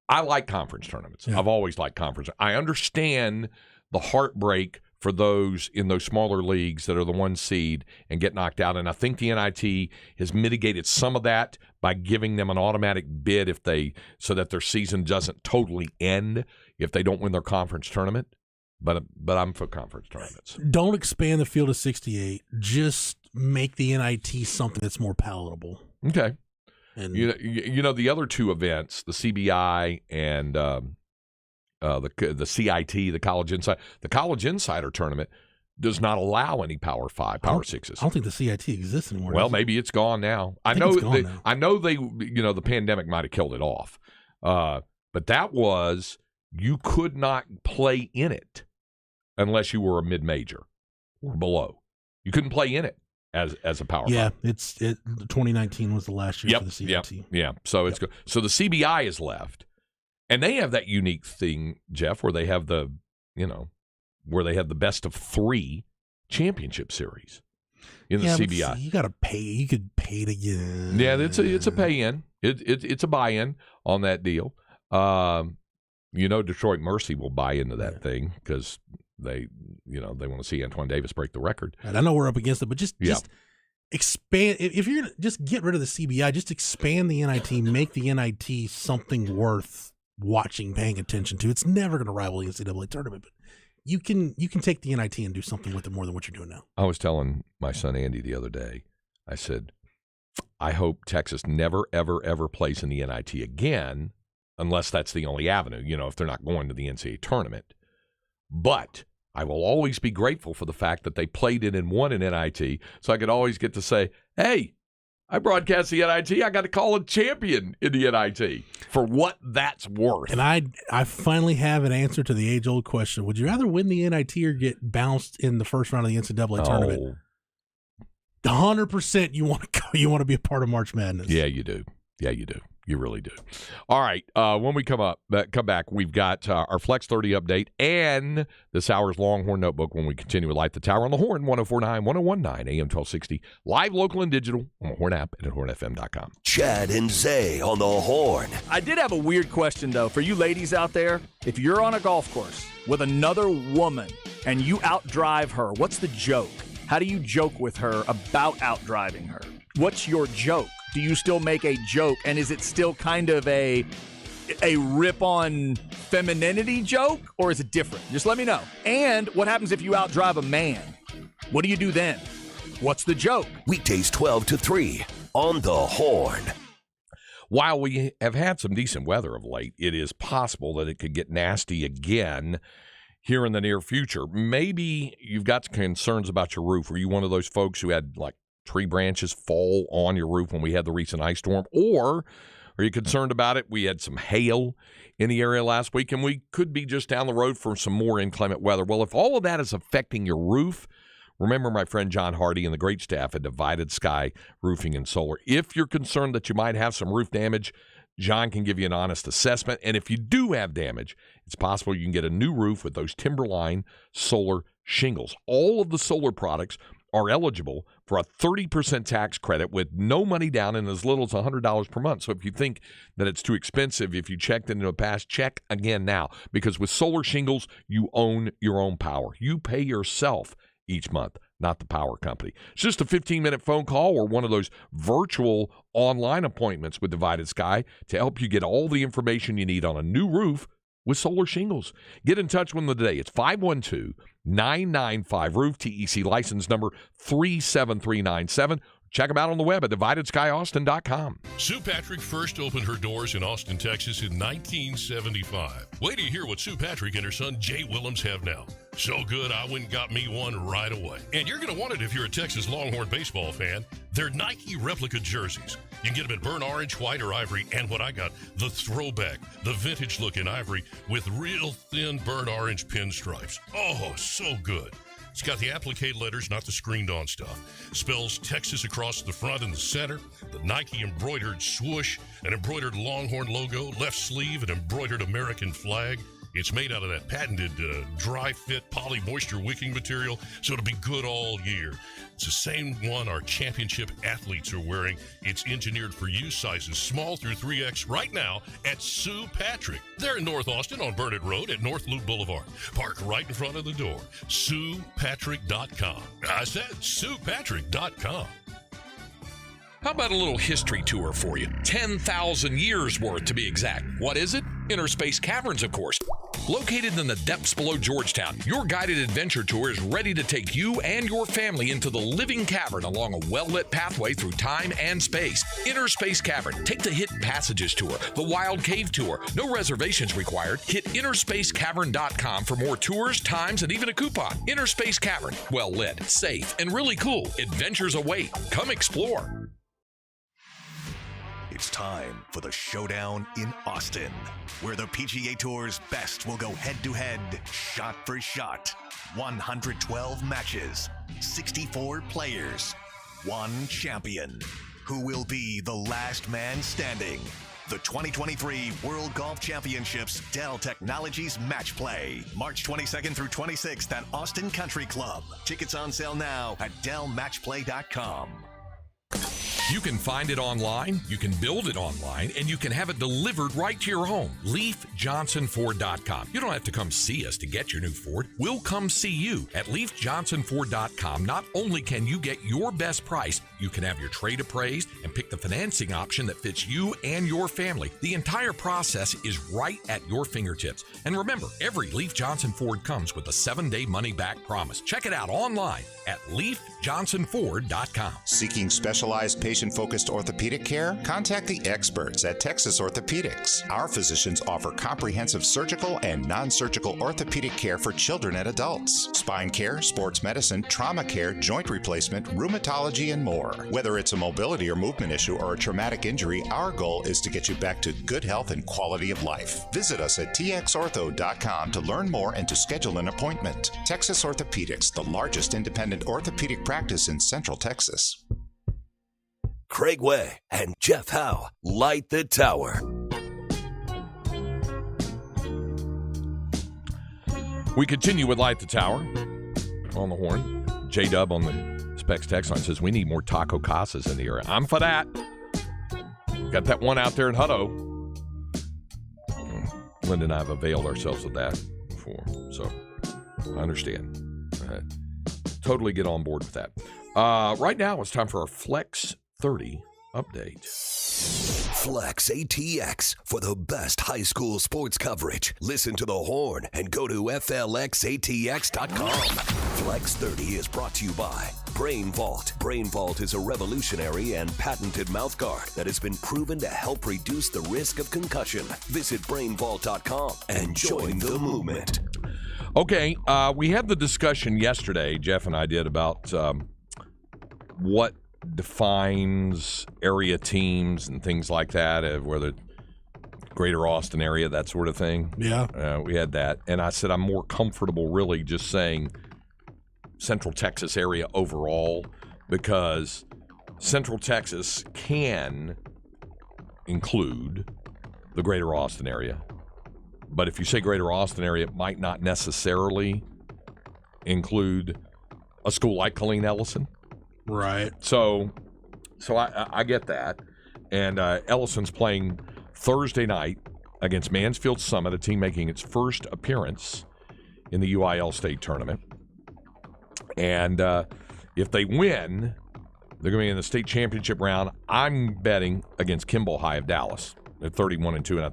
I like conference tournaments. I've always liked conference. I understand the heartbreak for those in those smaller leagues that are the 1 seed and get knocked out. And I think the NIT has mitigated some of that by giving them an automatic bid so that their season doesn't totally end if they don't win their conference tournament. But I'm for conference tournaments. Don't expand the field of 68. Just make the NIT something that's more palatable. Okay. And the other 2 events, the CBI and the CIT, the College Insider. The College Insider tournament does not allow any Power 5, Power 6s. I don't think the CIT exists anymore. Well, maybe it's gone now. I know they, the pandemic might have killed it off. But that was, you could not play in it unless you were a mid-major or below. You couldn't play in it as a Power 5. Yeah, 2019 was the last year for the CIT. Yeah. So it's good. So the CBI is left. And they have that unique thing, Jeff, where they have the best of 3 championship series in the CBI. See, you got to pay. You could pay to get in. Yeah, it's a pay-in. It's a buy-in on that deal. Detroit Mercy will buy into that thing because they want to see Antoine Davis break the record. And I know we're up against it, but just expand. If you're gonna just get rid of the CBI, just expand the NIT, make the NIT something worth watching, paying attention to. It's never going to rival the NCAA tournament, but you can take the NIT and do something with it more than what you're doing now. I was telling my son Andy the other day, I said, I hope Texas never, ever, ever plays in the NIT again unless that's the only avenue, if they're not going to the NCAA tournament. But I will always be grateful for the fact that they played it and won an NIT, so I could always get to say, hey, I broadcast the NIT. I got to call a champion in the NIT for what that's worth. And I finally have an answer to the age-old question. Would you rather win the NIT or get bounced in the first round of the NCAA tournament? 100% you want to go. You want to be a part of March Madness. Yeah, you do. Yeah, you do. You really do. All right. When we come back, we've got our Flex 30 update and this hour's Longhorn Notebook when we continue with Light the Tower on the Horn, 104.9, 101.9, AM 1260. Live, local, and digital on the Horn app and at hornfm.com. Chad and Zay on the Horn. I did have a weird question, though, for you ladies out there. If you're on a golf course with another woman and you outdrive her, what's the joke? How do you joke with her about outdriving her? What's your joke? Do you still make a joke? And is it still kind of a rip on femininity joke, or is it different? Just let me know. And what happens if you outdrive a man? What do you do then? What's the joke? Weekdays 12 to 3 on the Horn. While we have had some decent weather of late, it is possible that it could get nasty again here in the near future. Maybe you've got concerns about your roof. Are you one of those folks who had tree branches fall on your roof when we had the recent ice storm? Or are you concerned about it? We had some hail in the area last week, and we could be just down the road for some more inclement weather. Well, if all of that is affecting your roof, remember my friend John Hardy and the great staff at Divided Sky Roofing and Solar. If you're concerned that you might have some roof damage, John can give you an honest assessment. And if you do have damage, it's possible you can get a new roof with those Timberline solar shingles. All of the solar products are eligible for a 30% tax credit with no money down and as little as $100 per month. So if you think that it's too expensive, if you checked into the past, check again now. Because with solar shingles, you own your own power. You pay yourself each month, not the power company. It's just a 15-minute phone call or one of those virtual online appointments with Divided Sky to help you get all the information you need on a new roof with solar shingles. Get in touch with them today. It's 512-995-ROOF, TEC license number 37397. Check them out on the web at DividedSkyAustin.com. Sue Patrick first opened her doors in Austin, Texas in 1975. Wait till you hear what Sue Patrick and her son Jay Willems have now. So good, I went and got me one right away. And you're going to want it if you're a Texas Longhorn baseball fan. They're Nike replica jerseys. You can get them in burnt orange, white, or ivory, and what I got, the throwback, the vintage look in ivory with real thin burnt orange pinstripes. Oh, so good. It's got the applique letters, not the screened-on stuff. Spells Texas across the front and the center, the Nike embroidered swoosh, an embroidered Longhorn logo, left sleeve, an embroidered American flag. It's made out of that patented dry-fit poly-moisture wicking material, so it'll be good all year. It's the same one our championship athletes are wearing. It's engineered for you, sizes small through 3X right now at Sue Patrick. They're in North Austin on Burnett Road at North Loop Boulevard. Park right in front of the door. SuePatrick.com. I said SuePatrick.com. How about a little history tour for you? 10,000 years worth to be exact. What is it? Inner Space Caverns, of course. Located in the depths below Georgetown, your guided adventure tour is ready to take you and your family into the living cavern along a well-lit pathway through time and space. Inner Space Cavern. Take the Hidden Passages tour, the Wild Cave tour. No reservations required. Hit InnerSpaceCavern.com for more tours, times, and even a coupon. Inner Space Cavern. Well lit, safe, and really cool. Adventures await. Come explore. It's time for the showdown in Austin, where the PGA Tour's best will go head-to-head, shot for shot. 112 matches, 64 players, one champion. Who will be the last man standing? The 2023 World Golf Championships Dell Technologies Match Play, March 22nd through 26th at Austin Country Club. Tickets on sale now at DellMatchPlay.com. You can find it online, you can build it online, and you can have it delivered right to your home. LeafJohnsonFord.com. You don't have to come see us to get your new Ford. We'll come see you at LeafJohnsonFord.com. Not only can you get your best price, you can have your trade appraised and pick the financing option that fits you and your family. The entire process is right at your fingertips. And remember, every Leaf Johnson Ford comes with a 7-day money-back promise. Check it out online at LeafJohnsonFord.com. Seeking specialized patient patient-focused orthopedic care? Contact the experts at Texas Orthopedics. Our physicians offer comprehensive surgical and non-surgical orthopedic care for children and adults, spine care, sports medicine, trauma care, joint replacement, rheumatology, and more. Whether it's a mobility or movement issue or a traumatic injury, our goal is to get you back to good health and quality of life. Visit us at txortho.com to learn more and to schedule an appointment. Texas Orthopedics, the largest independent orthopedic practice in Central Texas. Craig Way and Jeff Howe light the tower. We continue with Light the Tower on the horn. J-Dub on the Specs text line says, we need more taco casas in the area. I'm for that. Got that one out there in Hutto. Linda and I have availed ourselves of that before, so I understand. Totally get on board with that. Right now, it's time for our Flex 30 update. Flex ATX for the best high school sports coverage. Listen to the horn and go to FLXATX.com. Flex 30 is brought to you by Brain Vault. Brain Vault is a revolutionary and patented mouthguard that has been proven to help reduce the risk of concussion. Visit BrainVault.com and join the movement. Okay, we had the discussion yesterday, Jeff and I did, about what defines area teams and things like that, whether greater Austin area, that sort of thing. Yeah. We had that. And I said I'm more comfortable really just saying Central Texas area overall, because Central Texas can include the greater Austin area. But if you say greater Austin area, it might not necessarily include a school like Colleen Ellison. Right. So I get that. And Ellison's playing Thursday night against Mansfield Summit, a team making its first appearance in the UIL state tournament. And if they win, they're going to be in the state championship round. I'm betting against Kimball High of Dallas. They're 31-2, and I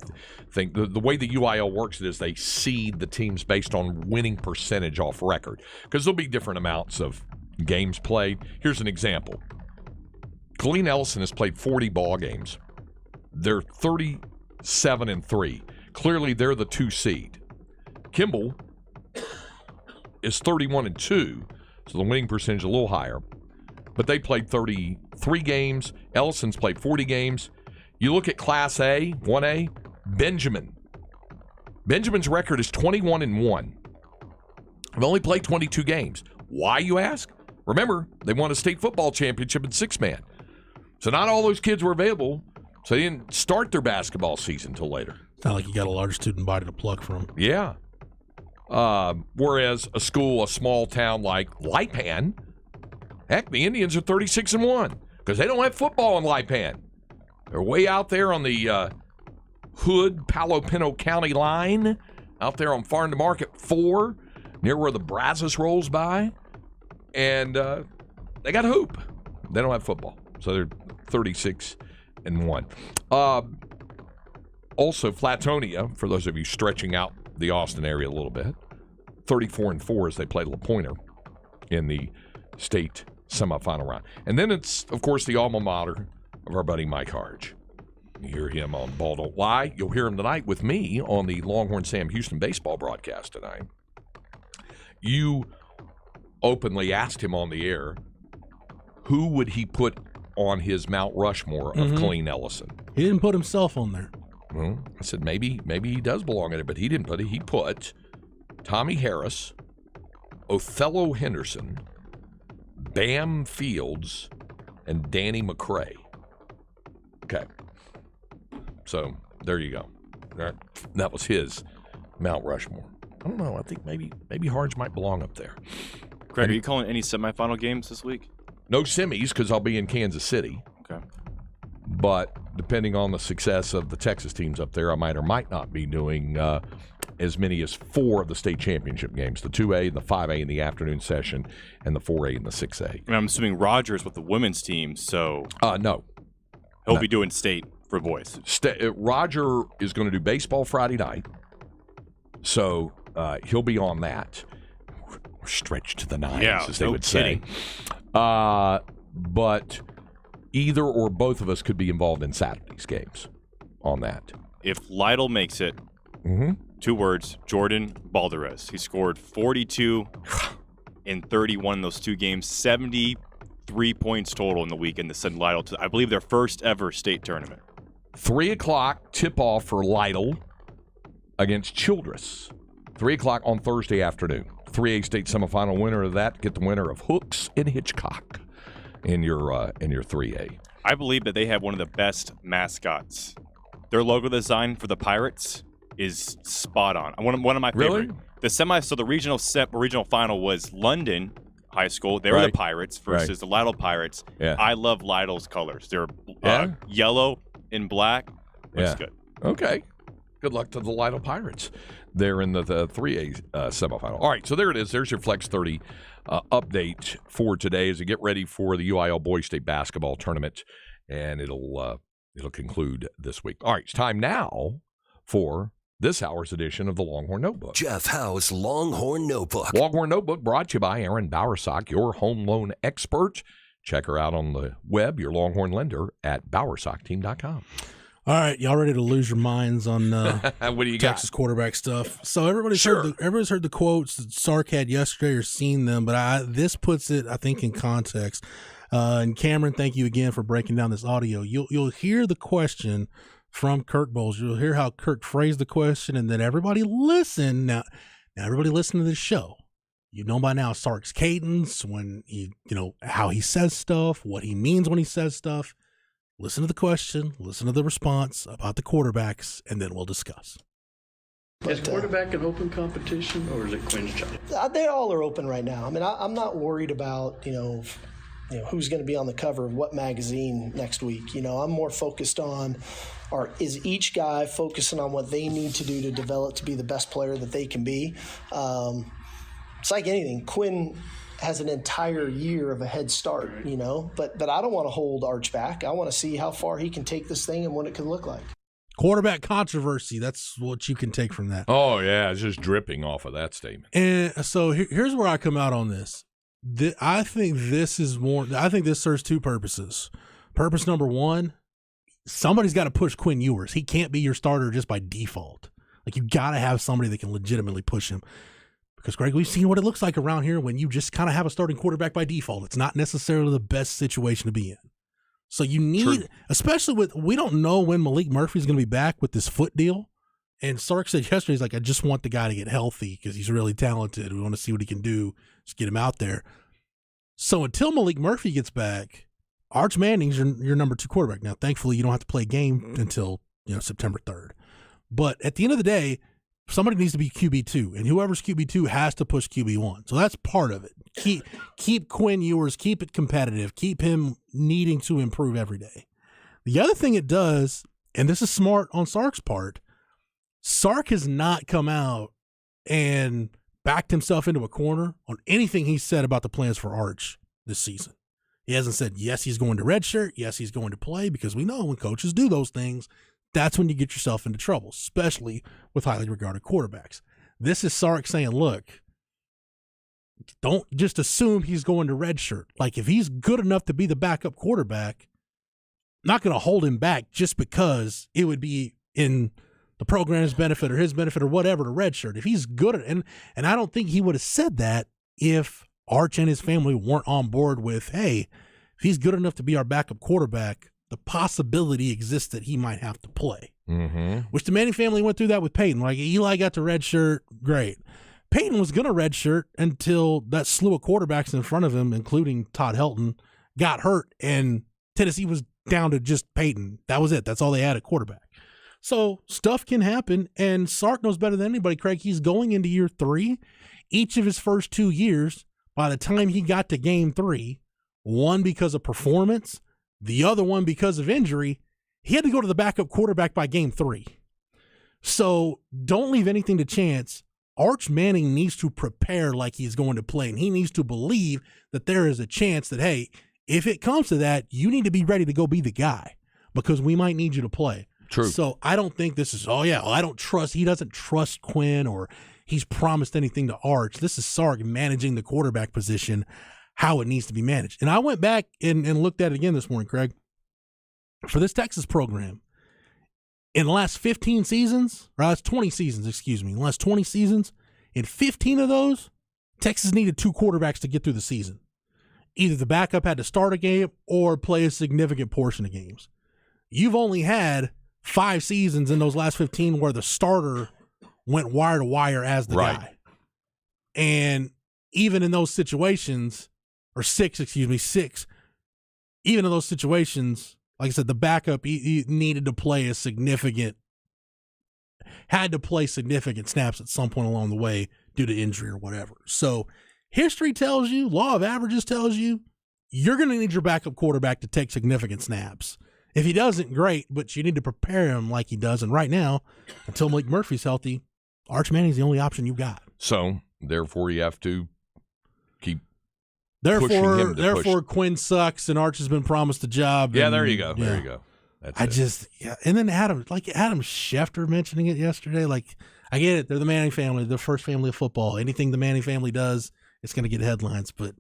think the way the UIL works is they seed the teams based on winning percentage off record, because there'll be different amounts of games played. Here's an example. Colleen Ellison has played 40 ball games. They're 37-3. Clearly, they're the 2 seed. Kimball is 31-2, so the winning percentage is a little higher. But they played 33 games. Ellison's played 40 games. You look at Class A, 1A, Benjamin's record is 21-1. They've only played 22 games. Why, you ask? Remember, they won a state football championship in 6-man. So not all those kids were available, so they didn't start their basketball season until later. It's not like you got a large student body to pluck from. Yeah. Whereas a small town like Lipan, heck, the Indians are 36-1 because they don't have football in Lipan. They're way out there on the Hood, Palo Pinto County line, out there on Farm to Market 4, near where the Brazos rolls by. And they got hoop. They don't have football. So they're 36-1. Also, Flatonia, for those of you stretching out the Austin area a little bit, 34-4 as they play La Pointer in the state semifinal round. And then it's, of course, the alma mater of our buddy Mike Harge. You hear him on Ball Don't Lie. You'll hear him tonight with me on the Longhorn Sam Houston baseball broadcast tonight. You openly asked him on the air, who would he put on his Mount Rushmore of Colleen Ellison? He didn't put himself on there. Well, I said maybe he does belong in it, but he didn't put it. He put Tommy Harris, Othello Henderson, Bam Fields, and Danny McCray. Okay. So there you go. That was his Mount Rushmore. I don't know. I think maybe Harge might belong up there. Craig, are you calling any semifinal games this week? No semis, because I'll be in Kansas City. Okay. But depending on the success of the Texas teams up there, I might or might not be doing as many as 4 of the state championship games, the 2A and the 5A in the afternoon session and the 4A and the 6A. I'm assuming Rogers with the women's team, so... No. He'll be doing state for boys. Roger is going to do baseball Friday night, so he'll be on that. We're stretched to the nines, as they would say. But either or both of us could be involved in Saturday's games on that. If Lytle makes it, 2 words, Jordan Balderas. He scored 42 in 31 in those 2 games, 73 points total in the weekend that sent Lytle to, I believe, their first ever state tournament. 3 o'clock tip-off for Lytle against Childress. 3 o'clock on Thursday afternoon. 3A state semifinal winner of that, get the winner of Hooks and Hitchcock in your 3A. I believe that they have one of the best mascots. Their logo design for the Pirates is spot on. One of my favorite. Really? The regional final was London High School. They were the Pirates versus the Lytle Pirates. Yeah. I love Lytle's colors. They're yellow and black. Looks good. Okay. Good luck to the Lytle Pirates. They're in the 3A semifinal. All right, so there it is. There's your Flex 30 update for today as we get ready for the UIL Boys State Basketball Tournament, and it'll conclude this week. All right, it's time now for this hour's edition of the Longhorn Notebook. Jeff Howe's Longhorn Notebook. Longhorn Notebook brought to you by Erin Bowersock, your home loan expert. Check her out on the web, your Longhorn lender, at bowersockteam.com. All right, y'all ready to lose your minds on what do you Texas got? quarterback stuff? So everybody's heard the quotes that Sark had yesterday or seen them, but this puts it, I think, in context. And Cameron, thank you again for breaking down this audio. You'll hear the question from Kirk Bowles. You'll hear how Kirk phrased the question, and then everybody listen. Now everybody listen to this show. You know by now Sark's cadence, when how he says stuff, what he means when he says stuff. Listen to the question, listen to the response about the quarterbacks, and then we'll discuss. Is quarterback an open competition, or is it Quinn's job? They all are open right now. I mean, I'm not worried about, who's going to be on the cover of what magazine next week. I'm more focused on, is each guy focusing on what they need to do to develop to be the best player that they can be? It's like anything. Quinn has an entire year of a head start, but I don't want to hold Arch back. I want to see how far he can take this thing and what it can look like. Quarterback controversy, that's what you can take from that. Oh, yeah, it's just dripping off of that statement. And so here's where I come out on this. I think this serves 2 purposes. Purpose number 1, somebody's got to push Quinn Ewers. He can't be your starter just by default. Like, you got to have somebody that can legitimately push him. Because, Greg, we've seen what it looks like around here when you just kind of have a starting quarterback by default. It's not necessarily the best situation to be in. So you need, especially we don't know when Malik Murphy's going to be back with this foot deal. And Sark said yesterday, he's like, I just want the guy to get healthy because he's really talented. We want to see what he can do. Just get him out there. So until Malik Murphy gets back, Arch Manning's your number 2 quarterback. Now, thankfully, you don't have to play a game until September 3rd. But at the end of the day, somebody needs to be QB2, and whoever's QB2 has to push QB1. So that's part of it. Keep Quinn Ewers, keep it competitive, keep him needing to improve every day. The other thing it does, and this is smart on Sark's part, Sark has not come out and backed himself into a corner on anything he said about the plans for Arch this season. He hasn't said, yes, he's going to redshirt, yes, he's going to play, because we know when coaches do those things, that's when you get yourself into trouble, especially with highly regarded quarterbacks. This is Sark saying, look, don't just assume he's going to redshirt. Like, if he's good enough to be the backup quarterback, I'm not going to hold him back just because it would be in the program's benefit or his benefit or whatever to redshirt. If he's good at it, and I don't think he would have said that if Arch and his family weren't on board with, hey, if he's good enough to be our backup quarterback, the possibility exists that he might have to play. Mm-hmm. Which the Manning family went through that with Peyton. Like, Eli got the red shirt, great. Peyton was going to red shirt until that slew of quarterbacks in front of him, including Todd Helton, got hurt, and Tennessee was down to just Peyton. That was it. That's all they had at quarterback. So stuff can happen, and Sark knows better than anybody, Craig. He's going into year 3. Each of his first 2 years, by the time he got to game 3, one because of performance, the other one because of injury, he had to go to the backup quarterback by game 3. So don't leave anything to chance. Arch Manning needs to prepare like he's going to play, and he needs to believe that there is a chance that, hey, if it comes to that, you need to be ready to go be the guy because we might need you to play. True. So I don't think this is, he doesn't trust Quinn or he's promised anything to Arch. This is Sark managing the quarterback position, how it needs to be managed. And I went back and looked at it again this morning, Craig. for this Texas program, in the last 15 seasons, or last 20 seasons, in the last 20 seasons, in 15 of those, Texas needed 2 quarterbacks to get through the season. Either the backup had to start a game or play a significant portion of games. You've only had 5 seasons in those last 15 where the starter went wire to wire as the guy. And even in those situations, or 6, even in those situations, like I said, the backup he needed to play had to play significant snaps at some point along the way due to injury or whatever. So history tells you, law of averages tells you, you're going to need your backup quarterback to take significant snaps. If he doesn't, great, but you need to prepare him like he does. And right now, until Malik Murphy's healthy, Arch Manning's the only option you've got. So, therefore, you have to keep pushing him to Therefore, push. Quinn sucks and Arch has been promised a job. Yeah, and, there you go. There you go. That's And then Adam Schefter mentioning it yesterday. Like, I get it. They're the Manning family, the first family of football. Anything the Manning family does, it's going to get headlines. But,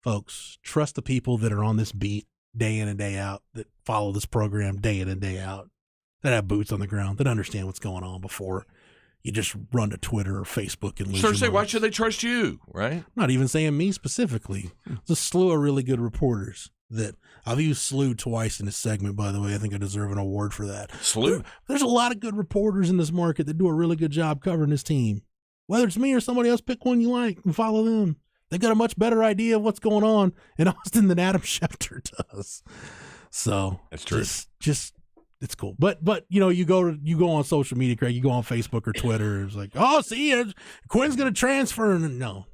folks, trust the people that are on this beat day in and day out, that follow this program day in and day out, that have boots on the ground, that understand what's going on before you just run to Twitter or Facebook and lose your mind. Why should they trust you, right? I'm not even saying me specifically. There's a slew of really good reporters that I've used slew twice in this segment, by the way. I think I deserve an award for that. Slew? There's a lot of good reporters in this market that do a really good job covering this team. Whether it's me or somebody else, pick one you like and follow them. They got a much better idea of what's going on in Austin than Adam Schefter does. So that's true. Just it's cool. But you go on social media, Craig. You go on Facebook or Twitter. It's like, oh, see, Quinn's going to transfer. And no,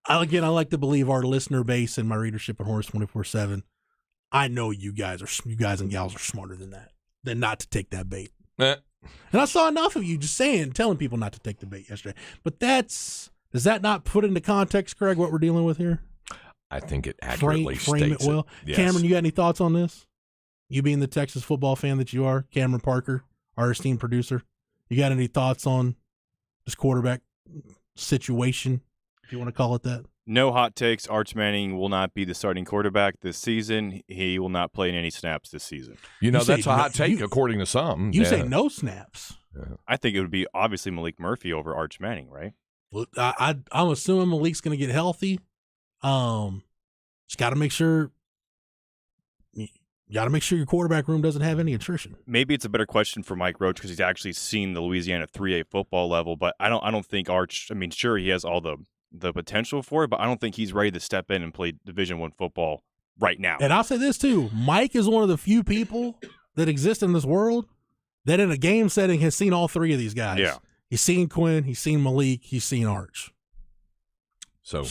I like to believe our listener base and my readership at Horse 24/7. I know you guys and gals are smarter than that, than not to take that bait. And I saw enough of you just telling people not to take the bait yesterday. But does that not put into context, Craig, what we're dealing with here? I think it accurately frame it well. Yes. Cameron, you got any thoughts on this? You being the Texas football fan that you are, Cameron Parker, our esteemed producer, you got any thoughts on this quarterback situation, if you want to call it that? No hot takes. Arch Manning will not be the starting quarterback this season. He will not play in any snaps this season. That's a hot take according to some. You say no snaps. Yeah. I think it would be obviously Malik Murphy over Arch Manning, right? Well, I'm assuming Malik's going to get healthy. Just got to make sure. You got to make sure your quarterback room doesn't have any attrition. Maybe it's a better question for Mike Roach because he's actually seen the Louisiana 3A football level. But I don't think Arch. I mean, sure, he has all the potential for it, but I don't think he's ready to step in and play Division I football right now. And I'll say this too: Mike is one of the few people that exist in this world that, in a game setting, has seen all 3 of these guys. Yeah, he's seen Quinn, he's seen Malik, he's seen Arch. So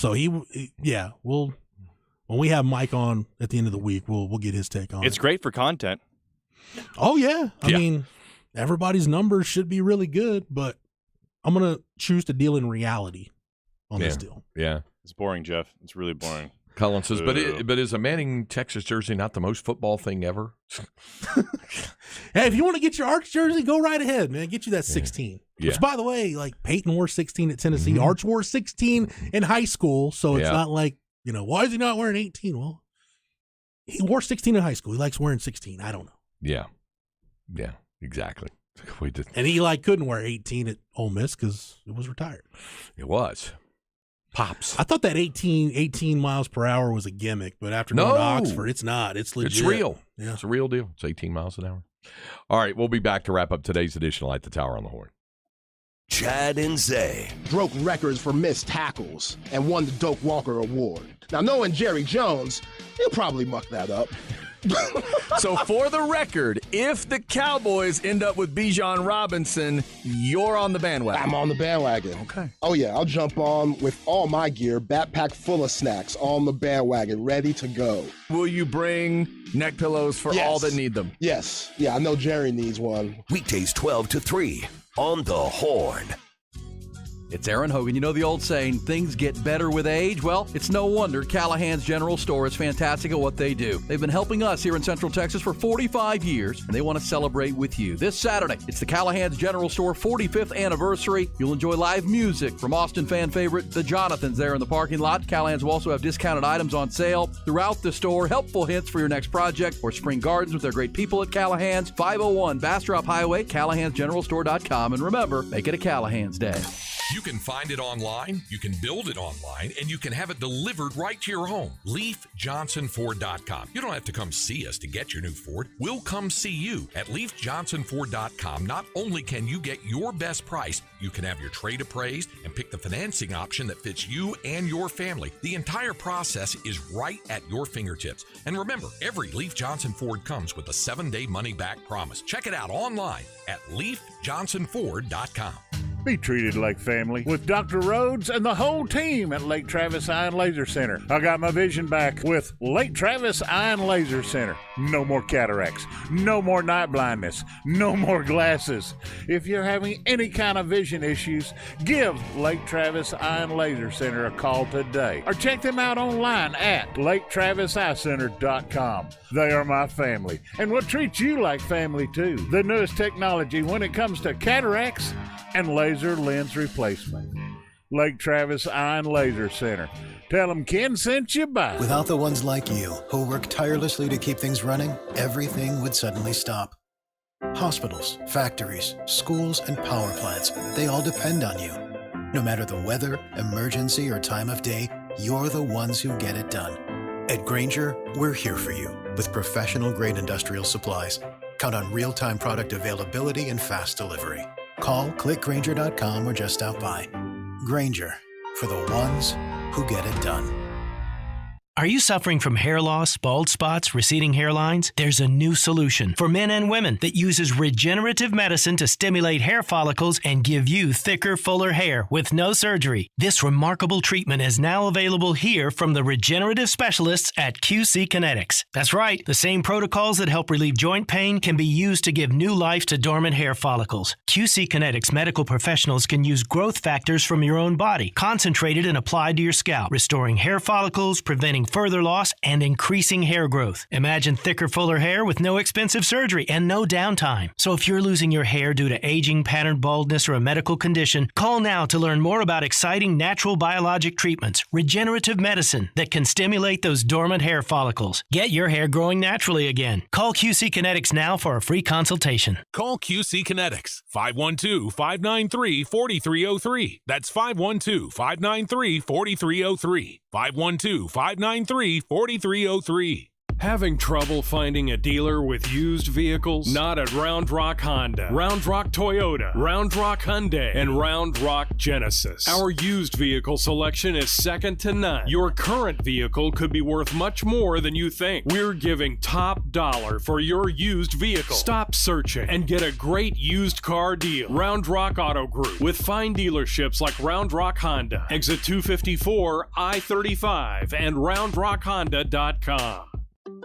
we'll. When we have Mike on at the end of the week, we'll get his take on it. It's great for content. Oh, yeah. I mean, everybody's numbers should be really good, but I'm going to choose to deal in reality on this deal. Yeah. It's boring, Jeff. It's really boring. Cullen says, but is a Manning Texas jersey not the most football thing ever? Hey, if you want to get your Arch jersey, go right ahead, man. Get you that 16. Yeah. Which, by the way, like Peyton wore 16 at Tennessee. Arch wore 16 in high school, so it's not like, why is he not wearing 18? Well, he wore 16 in high school. He likes wearing 16. I don't know. Yeah. Yeah, exactly. And he couldn't wear 18 at Ole Miss because it was retired. It was. Pops. I thought that 18 miles per hour was a gimmick, but after going to Oxford, it's not. It's legit. It's real. Yeah. It's a real deal. It's 18 miles an hour. All right, we'll be back to wrap up today's edition of Light the Tower on the Horn. Chad and Zay broke records for missed tackles and won the Doak Walker Award. Now, knowing Jerry Jones, he'll probably muck that up. So, for the record, if the Cowboys end up with Bijan Robinson, you're on the bandwagon. I'm on the bandwagon. Okay. Oh, yeah, I'll jump on with all my gear, backpack full of snacks, on the bandwagon, ready to go. Will you bring neck pillows for all that need them? Yes. Yeah, I know Jerry needs one. Weekdays 12 to 3 on the Horn. It's Aaron Hogan. You know the old saying, things get better with age? Well, it's no wonder Callahan's General Store is fantastic at what they do. They've been helping us here in Central Texas for 45 years, and they want to celebrate with you. This Saturday, it's the Callahan's General Store 45th anniversary. You'll enjoy live music from Austin fan favorite The Jonathans there in the parking lot. Callahan's will also have discounted items on sale throughout the store, helpful hints for your next project or spring gardens with their great people at Callahan's. 501 Bastrop Highway, Callahan'sGeneralStore.com. And remember, make it a Callahan's Day. You can find it online, you can build it online, and you can have it delivered right to your home. LeafJohnsonFord.com. You don't have to come see us to get your new Ford. We'll come see you at LeafJohnsonFord.com. Not only can you get your best price, you can have your trade appraised and pick the financing option that fits you and your family. The entire process is right at your fingertips. And remember, every Leaf Johnson Ford comes with a 7-day money-back promise. Check it out online at LeafJohnsonFord.com. Be treated like family with Dr. Rhodes and the whole team at Lake Travis Eye and Laser Center. I got my vision back with Lake Travis Eye and Laser Center. No more cataracts, no more night blindness, no more glasses. If you're having any kind of vision issues, give Lake Travis Eye and Laser Center a call today or check them out online at LakeTravisEyeCenter.com. They are my family and will treat you like family too. The newest technology when it comes to cataracts and laser lens replacement. Lake Travis Eye and Laser Center. Tell them Ken sent you by. Without the ones like you, who work tirelessly to keep things running, everything would suddenly stop. Hospitals, factories, schools, and power plants, they all depend on you. No matter the weather, emergency, or time of day, you're the ones who get it done. At Grainger, we're here for you with professional-grade industrial supplies. Count on real-time product availability and fast delivery. Call, clickgrainger.com, or just stop by. Grainger, for the ones who get it done. Are you suffering from hair loss, bald spots, receding hairlines? There's a new solution for men and women that uses regenerative medicine to stimulate hair follicles and give you thicker, fuller hair with no surgery. This remarkable treatment is now available here from the regenerative specialists at QC Kinetics. That's right, the same protocols that help relieve joint pain can be used to give new life to dormant hair follicles. QC Kinetics medical professionals can use growth factors from your own body, concentrated and applied to your scalp, restoring hair follicles, preventing further loss, and increasing hair growth. Imagine thicker, fuller hair with no expensive surgery and no downtime. So if you're losing your hair due to aging, patterned baldness, or a medical condition, call now to learn more about exciting natural biologic treatments, regenerative medicine that can stimulate those dormant hair follicles. Get your hair growing naturally again. Call QC Kinetics now for a free consultation. Call QC Kinetics, 512-593-4303. That's 512-593-4303. 512-593-4303. Having trouble finding a dealer with used vehicles? Not at Round Rock Honda, Round Rock Toyota, Round Rock Hyundai, and Round Rock Genesis. Our used vehicle selection is second to none. Your current vehicle could be worth much more than you think. We're giving top dollar for your used vehicle. Stop searching and get a great used car deal. Round Rock Auto Group, with fine dealerships like Round Rock Honda, Exit 254, I-35, and RoundRockHonda.com.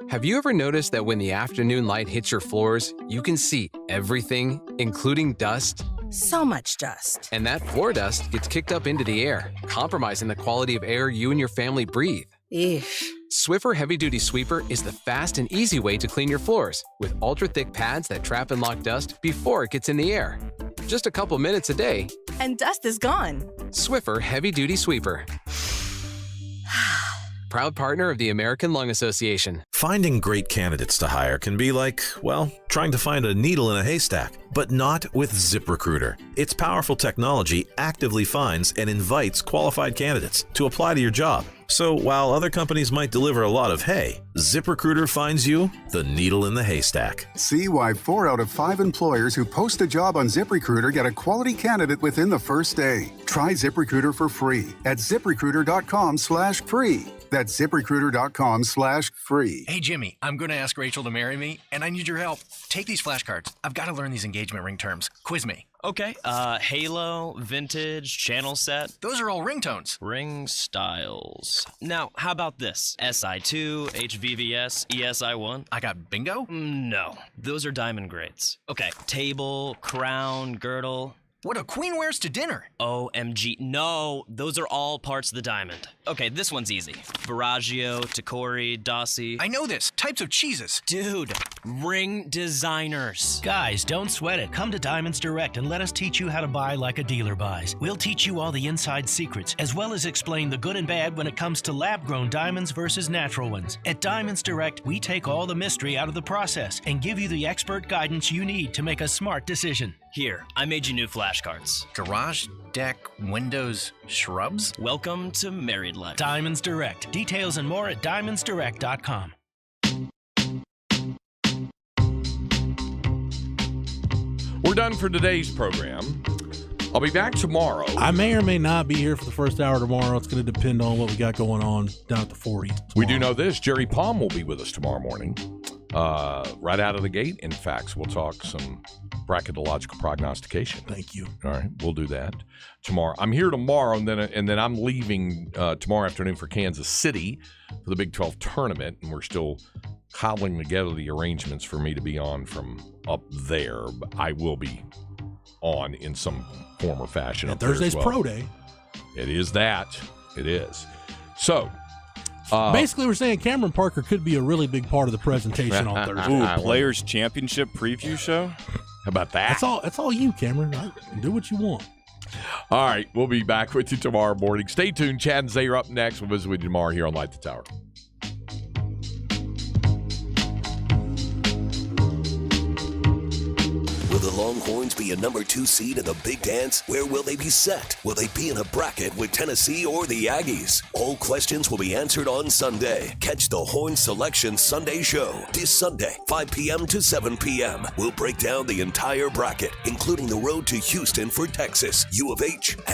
Have you ever noticed that when the afternoon light hits your floors, you can see everything, including dust? So much dust. And that floor dust gets kicked up into the air, compromising the quality of air you and your family breathe. Eesh. Swiffer Heavy Duty Sweeper is the fast and easy way to clean your floors, with ultra-thick pads that trap and lock dust before it gets in the air. Just a couple minutes a day. And dust is gone. Swiffer Heavy Duty Sweeper. Proud partner of the American Lung Association. Finding great candidates to hire can be like, well, trying to find a needle in a haystack, but not with ZipRecruiter. Its powerful technology actively finds and invites qualified candidates to apply to your job. So while other companies might deliver a lot of hay, ZipRecruiter finds you the needle in the haystack. See why 4 out of 5 employers who post a job on ZipRecruiter get a quality candidate within the first day. Try ZipRecruiter for free at ZipRecruiter.com/free. That's ZipRecruiter.com/free. Hey, Jimmy, I'm going to ask Rachel to marry me, and I need your help. Take these flashcards. I've got to learn these engagement ring terms. Quiz me. Okay, Halo, vintage, channel set. Those are all ringtones. Ring styles. Now, how about this? SI2, HVVS, ESI1. I got bingo? No, those are diamond grades. Okay, table, crown, girdle. what a queen wears to dinner. OMG. No, those are all parts of the diamond. Okay, this one's easy. Baraggio, Tacori, Dossi. I know this. Types of cheeses. Dude, ring designers. Guys, don't sweat it. Come to Diamonds Direct and let us teach you how to buy like a dealer buys. We'll teach you all the inside secrets, as well as explain the good and bad when it comes to lab-grown diamonds versus natural ones. At Diamonds Direct, we take all the mystery out of the process and give you the expert guidance you need to make a smart decision. Here, I made you new flashcards. Garage, deck, windows, shrubs? Welcome to married life. Diamonds Direct. Details and more at diamondsdirect.com. We're done for today's program. I'll be back tomorrow. I may or may not be here for the first hour tomorrow. It's going to depend on what we got going on down at the 40. Tomorrow. We do know this. Jerry Palm will be with us tomorrow morning. Right out of the gate, in fact. We'll talk some bracketological prognostication. Thank you. All right, we'll do that tomorrow. I'm here tomorrow, and then I'm leaving tomorrow afternoon for Kansas City for the Big 12 tournament, and we're still cobbling together the arrangements for me to be on from up there. But I will be on in some form or fashion. And up there as Thursday's well. Pro Day. It is that. It is. So. Basically, we're saying Cameron Parker could be a really big part of the presentation on Thursday. Ooh, Players Championship preview show? How about that? That's all you, Cameron. Do what you want. All right, we'll be back with you tomorrow morning. Stay tuned. Chad and Zay are up next. We'll visit with you tomorrow here on Light the Tower. Will the Longhorns be a number 2 seed in the Big Dance? Where will they be set? Will they be in a bracket with Tennessee or the Aggies? All questions will be answered on Sunday. Catch the Horn Selection Sunday Show this Sunday, 5 p.m. to 7 p.m. We'll break down the entire bracket, including the road to Houston for Texas, U of H,